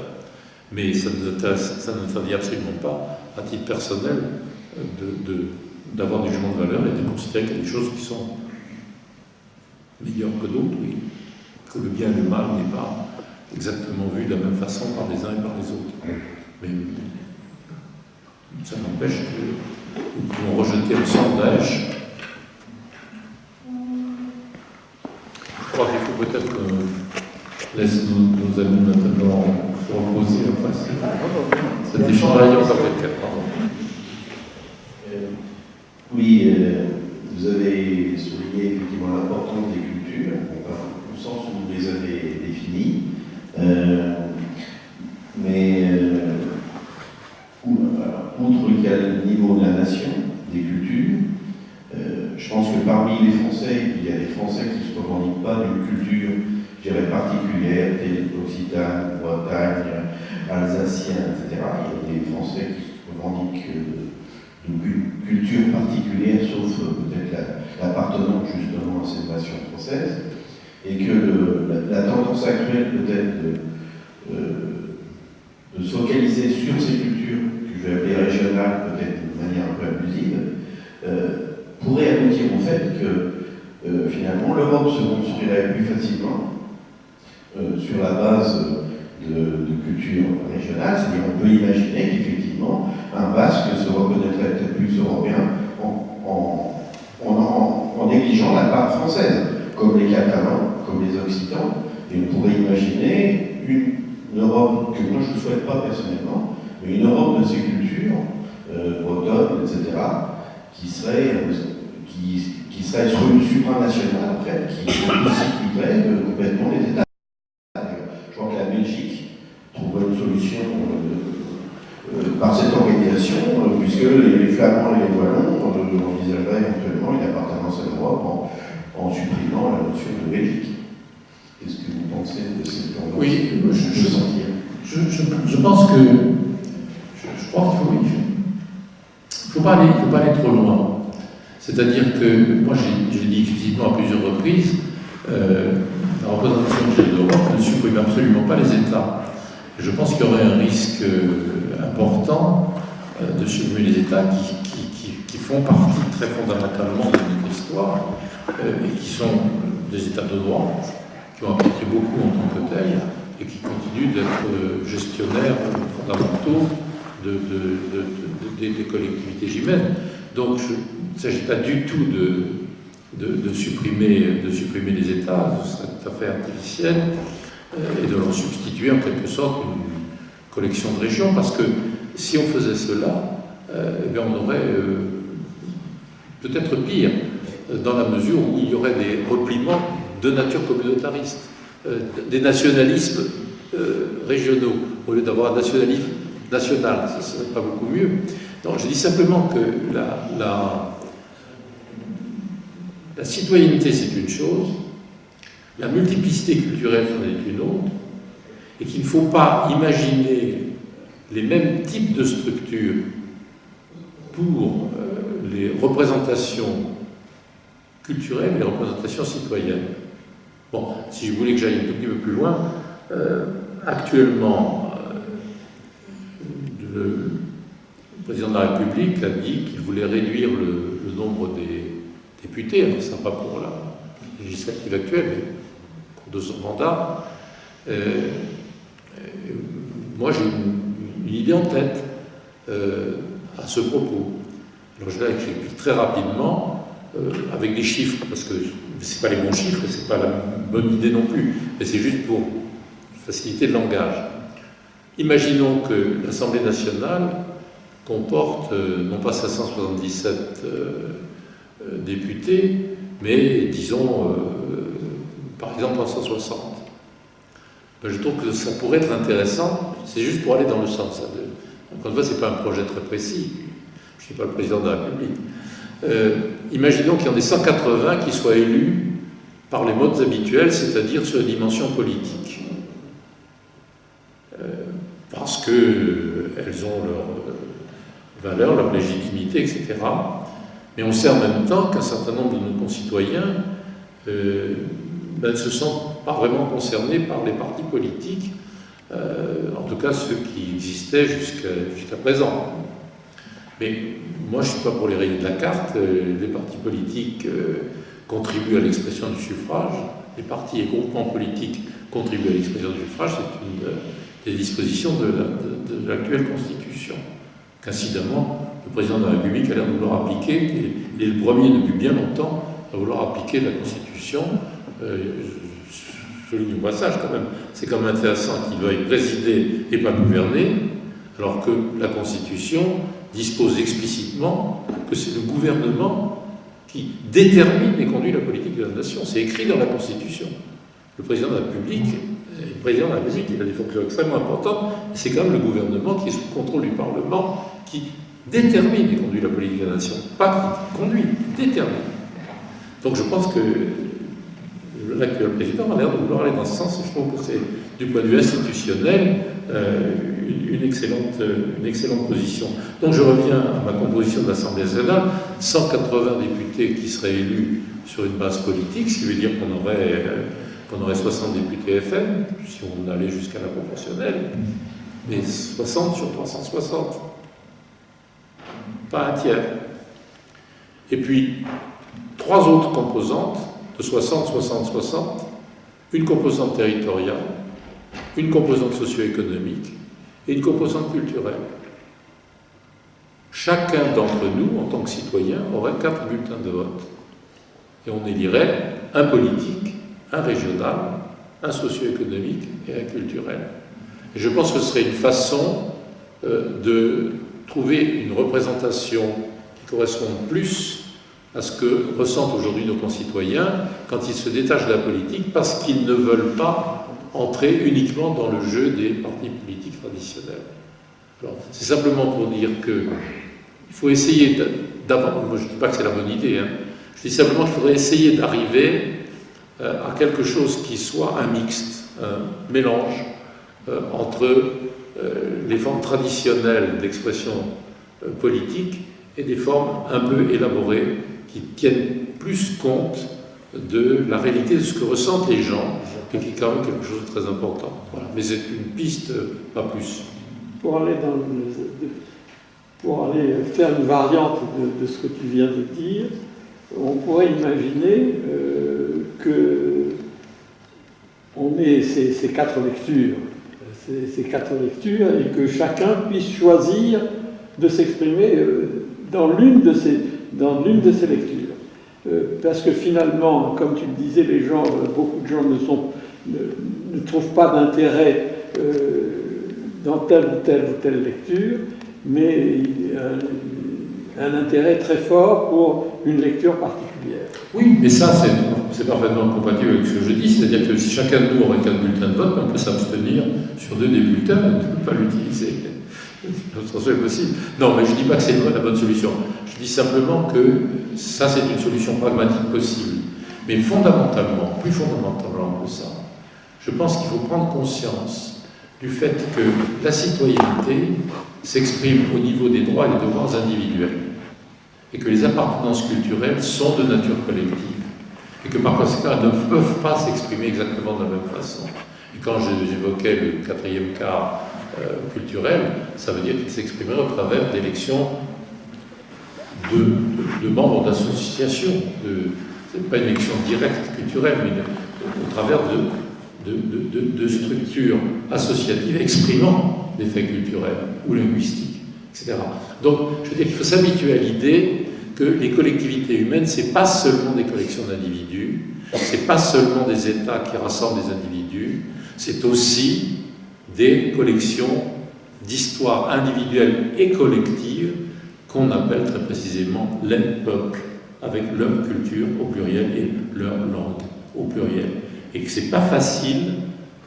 Mais ça ne s'interdit absolument pas, à titre personnel, d'avoir des jugements de valeur et de considérer qu'il y a des choses qui sont meilleures que d'autres, oui. Que le bien et le mal n'est pas exactement vu de la même façon par les uns et par les autres. Mais ça n'empêche que nous pouvons rejeter le sondage. Je crois qu'il faut peut-être qu'on laisse nos amis maintenant se reposer après cet échange. Encore quelqu'un, pardon. Oui, vous avez souligné effectivement l'importance des cultures, au sens où vous les avez définies. Outre qu'il y a le niveau de la nation, des cultures, je pense que parmi les Français, il y a des Français qui ne se revendiquent pas d'une culture, je dirais, particulière, telle Occitane, Bretagne, Alsacien, etc. Il y a des Français qui se revendiquent d'une culture particulière, sauf peut-être l'appartenance justement à cette nation française, et que la tendance actuelle peut-être de se focaliser sur ces cultures, que je vais appeler régionales, peut-être de manière un peu abusive, pourrait aboutir au fait que finalement l'Europe se construirait plus facilement sur la base de culture régionale, c'est-à-dire on peut imaginer qu'effectivement un Basque se reconnaîtrait peut-être plus européen en négligeant la part française, comme les Catalans, comme les Occitans, et on pourrait imaginer une Europe que moi je ne souhaite pas personnellement, mais une Europe de ces cultures, bretonnes, etc., qui serait supranationale, en fait, qui constituerait complètement les États. Je crois que la Belgique trouverait une solution par cette organisation, puisque les Flamands et les Wallons envisageraient éventuellement une appartenance à l'Europe en supprimant la notion de Belgique. Qu'est-ce que vous pensez de cette tendance? Oui, je pense que je crois qu'il faut pas aller trop loin. C'est-à-dire que moi j'ai dit explicitement à plusieurs reprises, la représentation que j'ai de l'Europe ne supprime absolument pas les États. Et je pense qu'il y aurait un risque important de supprimer les États qui font partie très fondamentalement de notre histoire et qui sont des États de droit, qui ont apporté beaucoup en tant que tels et qui continuent d'être gestionnaires fondamentaux des collectivités humaines. Donc il ne s'agit pas du tout de supprimer les États, ce serait tout à fait artificiel, et de leur substituer en quelque sorte une collection de régions, parce que si on faisait cela, eh bien on aurait peut-être pire, dans la mesure où il y aurait des repliements de nature communautariste, des nationalismes régionaux, au lieu d'avoir un nationalisme nationale, ça serait pas beaucoup mieux. Non, je dis simplement que la citoyenneté, c'est une chose, la multiplicité culturelle, c'en est une autre, et qu'il ne faut pas imaginer les mêmes types de structures pour les représentations culturelles et les représentations citoyennes. Bon, si je voulais que j'aille un tout petit peu plus loin, actuellement, le président de la République a dit qu'il voulait réduire le nombre des députés, alors ça pas pour la législative actuelle, mais pour 2 mandats. Moi, j'ai une idée en tête à ce propos. Alors je l'explique très rapidement, avec des chiffres, parce que ce n'est pas les bons chiffres, ce n'est pas la bonne idée non plus, mais c'est juste pour faciliter le langage. Imaginons que l'Assemblée nationale comporte non pas 577 députés, mais disons, par exemple, 360. Ben, je trouve que ça pourrait être intéressant, c'est juste pour aller dans le sens. Encore une fois, ce n'est pas un projet très précis, je ne suis pas le président de la République. Imaginons qu'il y en ait 180 qui soient élus par les modes habituels, c'est-à-dire sur la dimension politique. Parce qu'elles ont leur valeur, leur légitimité, etc. Mais on sait en même temps qu'un certain nombre de nos concitoyens ne se sentent pas vraiment concernés par les partis politiques, en tout cas ceux qui existaient jusqu'à présent. Mais moi, je ne suis pas pour les rayer de la carte. Les partis politiques contribuent à l'expression du suffrage. Les partis et groupements politiques contribuent à l'expression du suffrage. C'est une des dispositions de l'actuelle Constitution. Qu'incidemment, le président de la République a l'air de vouloir appliquer, et il est le premier depuis bien longtemps à vouloir appliquer la Constitution. Je souligne au passage quand même, c'est quand même intéressant qu'il veuille présider et pas gouverner, alors que la Constitution dispose explicitement que c'est le gouvernement qui détermine et conduit la politique de la nation. C'est écrit dans la Constitution. Le président de la République, il a des fonctions extrêmement importantes, c'est quand même le gouvernement qui est sous le contrôle du Parlement, qui détermine et conduit la politique de la nation. Pas qui conduit, détermine. Donc je pense que l'actuel président a l'air de vouloir aller dans ce sens, et je trouve que c'est, du point de vue institutionnel, une excellente position. Donc je reviens à ma composition de l'Assemblée nationale, 180 députés qui seraient élus sur une base politique, ce qui veut dire qu'on aurait 60 députés FN, si on allait jusqu'à la proportionnelle, mais 60 sur 360. Pas un tiers. Et puis, 3 autres composantes, de 60, 60, 60, une composante territoriale, une composante socio-économique et une composante culturelle. Chacun d'entre nous, en tant que citoyen, aurait 4 bulletins de vote. Et on élirait un politique, un régional, un socio-économique et un culturel. Et je pense que ce serait une façon de trouver une représentation qui corresponde plus à ce que ressentent aujourd'hui nos concitoyens quand ils se détachent de la politique parce qu'ils ne veulent pas entrer uniquement dans le jeu des partis politiques traditionnels. Alors, c'est simplement pour dire qu'il faut essayer d'abord, moi je ne dis pas que c'est la bonne idée, je dis simplement qu'il faudrait essayer d'arriver à quelque chose qui soit un mixte, un mélange entre les formes traditionnelles d'expression politique et des formes un peu élaborées qui tiennent plus compte de la réalité de ce que ressentent les gens, et qui est quand même quelque chose de très important. Voilà. Mais c'est une piste, pas plus. Pour aller faire une variante de ce que tu viens de dire, on pourrait imaginer qu'on ait ces 4 lectures, et que chacun puisse choisir de s'exprimer dans l'une de ces lectures. Parce que finalement, comme tu le disais, beaucoup de gens ne trouvent pas d'intérêt dans telle ou telle lecture, mais un intérêt très fort pour une lecture particulière. Oui, mais ça, c'est parfaitement compatible avec ce que je dis, c'est-à-dire que si chacun de nous aurait 4 bulletins de vote, on peut s'abstenir sur 2 des bulletins et ne peut pas l'utiliser. L'abstention est possible. Non, mais je ne dis pas que c'est la bonne solution. Je dis simplement que ça, c'est une solution pragmatique possible. Mais fondamentalement, plus fondamentalement que ça, je pense qu'il faut prendre conscience du fait que la citoyenneté s'exprime au niveau des droits et des devoirs individuels, et que les appartenances culturelles sont de nature collective, et que par conséquent, elles ne peuvent pas s'exprimer exactement de la même façon. Et quand j'évoquais le quatrième quart culturel, ça veut dire qu'il s'exprimerait au travers d'élections de membres d'associations. Ce n'est pas une élection directe culturelle, mais au travers de structures associatives exprimant des faits culturels ou linguistiques, etc. Donc, je veux dire qu'il faut s'habituer à l'idée que les collectivités humaines, ce n'est pas seulement des collections d'individus, ce n'est pas seulement des États qui rassemblent des individus, c'est aussi des collections d'histoires individuelles et collectives qu'on appelle très précisément les peuples, avec leur culture au pluriel et leur langue au pluriel. Et que ce n'est pas facile,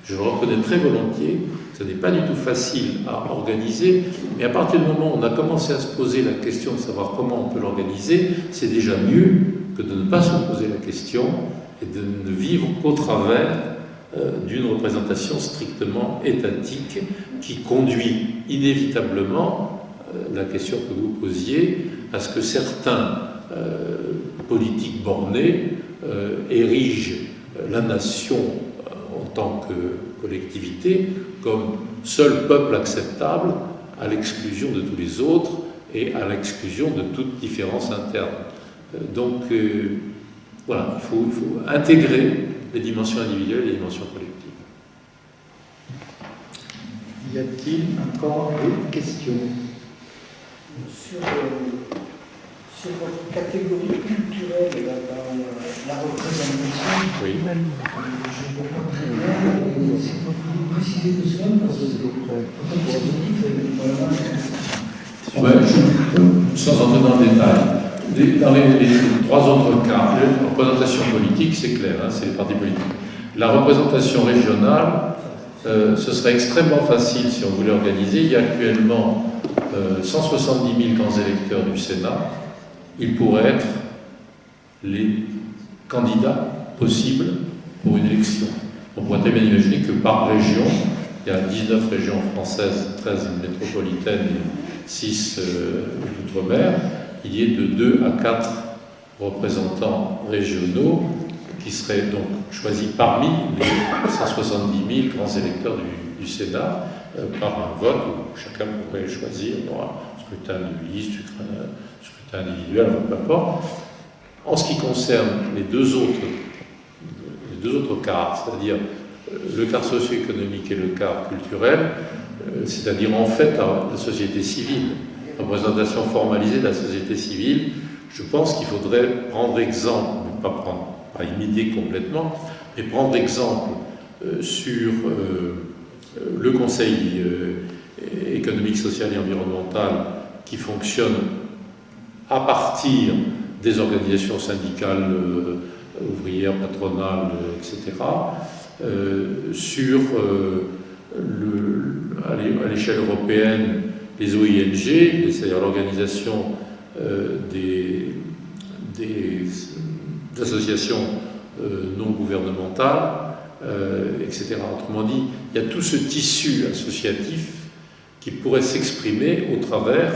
je le reconnais très volontiers, ce n'est pas du tout facile à organiser, mais à partir du moment où on a commencé à se poser la question de savoir comment on peut l'organiser, c'est déjà mieux que de ne pas se poser la question et de ne vivre qu'au travers d'une représentation strictement étatique qui conduit inévitablement, la question que vous posiez, à ce que certains politiques bornés érigent la nation en tant que collectivité comme seul peuple acceptable à l'exclusion de tous les autres et à l'exclusion de toute différence interne. Donc voilà, il faut intégrer les dimensions individuelles et les dimensions collectives. Y a-t-il encore des questions? Sur votre catégorie culturelle dans la représentation, Oui. je ne vois pas très bien, c'est pas plus précisé que cela, parce que sans entrer dans le détail, dans les trois autres cas, la représentation politique, c'est clair, hein, c'est les partis politiques. La représentation régionale, ce serait extrêmement facile si on voulait organiser. Il y a actuellement 170 000 grands électeurs du Sénat. Ils pourraient être les candidats possibles pour une élection. On pourrait très bien imaginer que par région, il y a 19 régions françaises, 13 métropolitaines et 6 d'outre-mer, il y ait de 2 à 4 représentants régionaux qui seraient donc choisis parmi les 170 000 grands électeurs du Sénat par un vote où chacun pourrait choisir un scrutin de liste, scrutin individuel, peu importe. En ce qui concerne les deux autres quarts, c'est-à-dire le quart socio-économique et le quart culturel, c'est-à-dire en fait la société civile, la représentation formalisée de la société civile, je pense qu'il faudrait prendre exemple, pas imiter complètement, mais prendre exemple sur le Conseil économique, social et environnemental qui fonctionne à partir des organisations syndicales, ouvrières, patronales, etc., sur, à l'échelle européenne, les OING, c'est-à-dire l'organisation des associations non gouvernementales, etc. Autrement dit, il y a tout ce tissu associatif qui pourrait s'exprimer au travers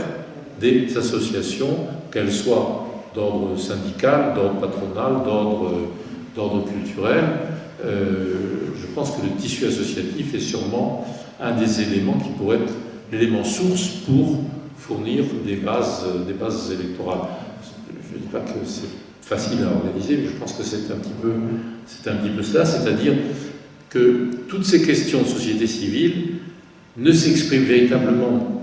des associations, qu'elles soient d'ordre syndical, d'ordre patronal, d'ordre culturel. Je pense que le tissu associatif est sûrement un des éléments qui pourrait être l'élément source pour fournir des bases électorales. Je ne dis pas que c'est facile à organiser, mais je pense que c'est un petit peu cela, c'est-à-dire que toutes ces questions de société civile ne s'expriment véritablement,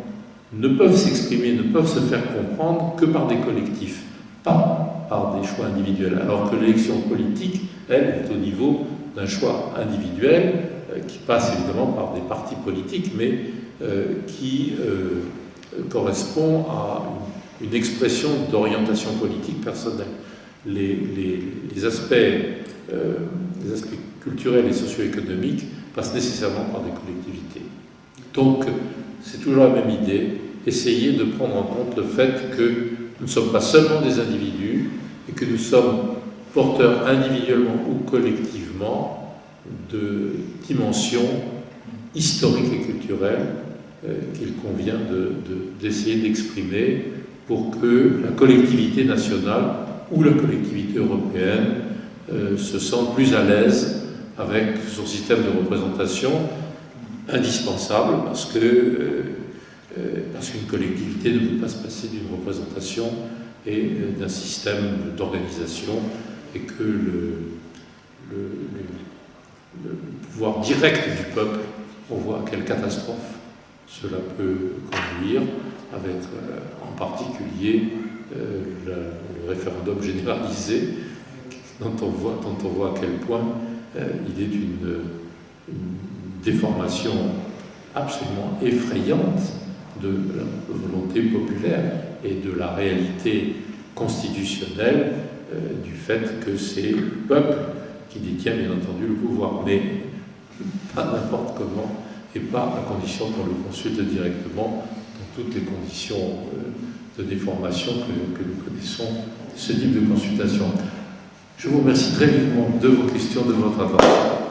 ne peuvent s'exprimer, ne peuvent se faire comprendre que par des collectifs, pas par des choix individuels, alors que l'élection politique, elle, est au niveau d'un choix individuel qui passe évidemment par des partis politiques, mais qui correspond à une expression d'orientation politique personnelle. Les aspects culturels et socio-économiques passent nécessairement par des collectivités. Donc, c'est toujours la même idée, essayer de prendre en compte le fait que nous ne sommes pas seulement des individus et que nous sommes porteurs individuellement ou collectivement de dimensions historiques et culturelles qu'il convient d'essayer d'exprimer pour que la collectivité nationale ou la collectivité européenne se sente plus à l'aise avec son système de représentation indispensable parce qu'une collectivité ne peut pas se passer d'une représentation et d'un système d'organisation et que le pouvoir direct du peuple, on voit à quelle catastrophe cela peut conduire, avec en particulier le référendum généralisé, dont on voit à quel point il est une déformation absolument effrayante de la volonté populaire et de la réalité constitutionnelle du fait que c'est le peuple qui détient bien entendu le pouvoir, mais pas n'importe comment et pas à condition qu'on le consulte directement dans toutes les conditions de déformation que nous connaissons, ce type de consultation. Je vous remercie très vivement de vos questions, de votre attention.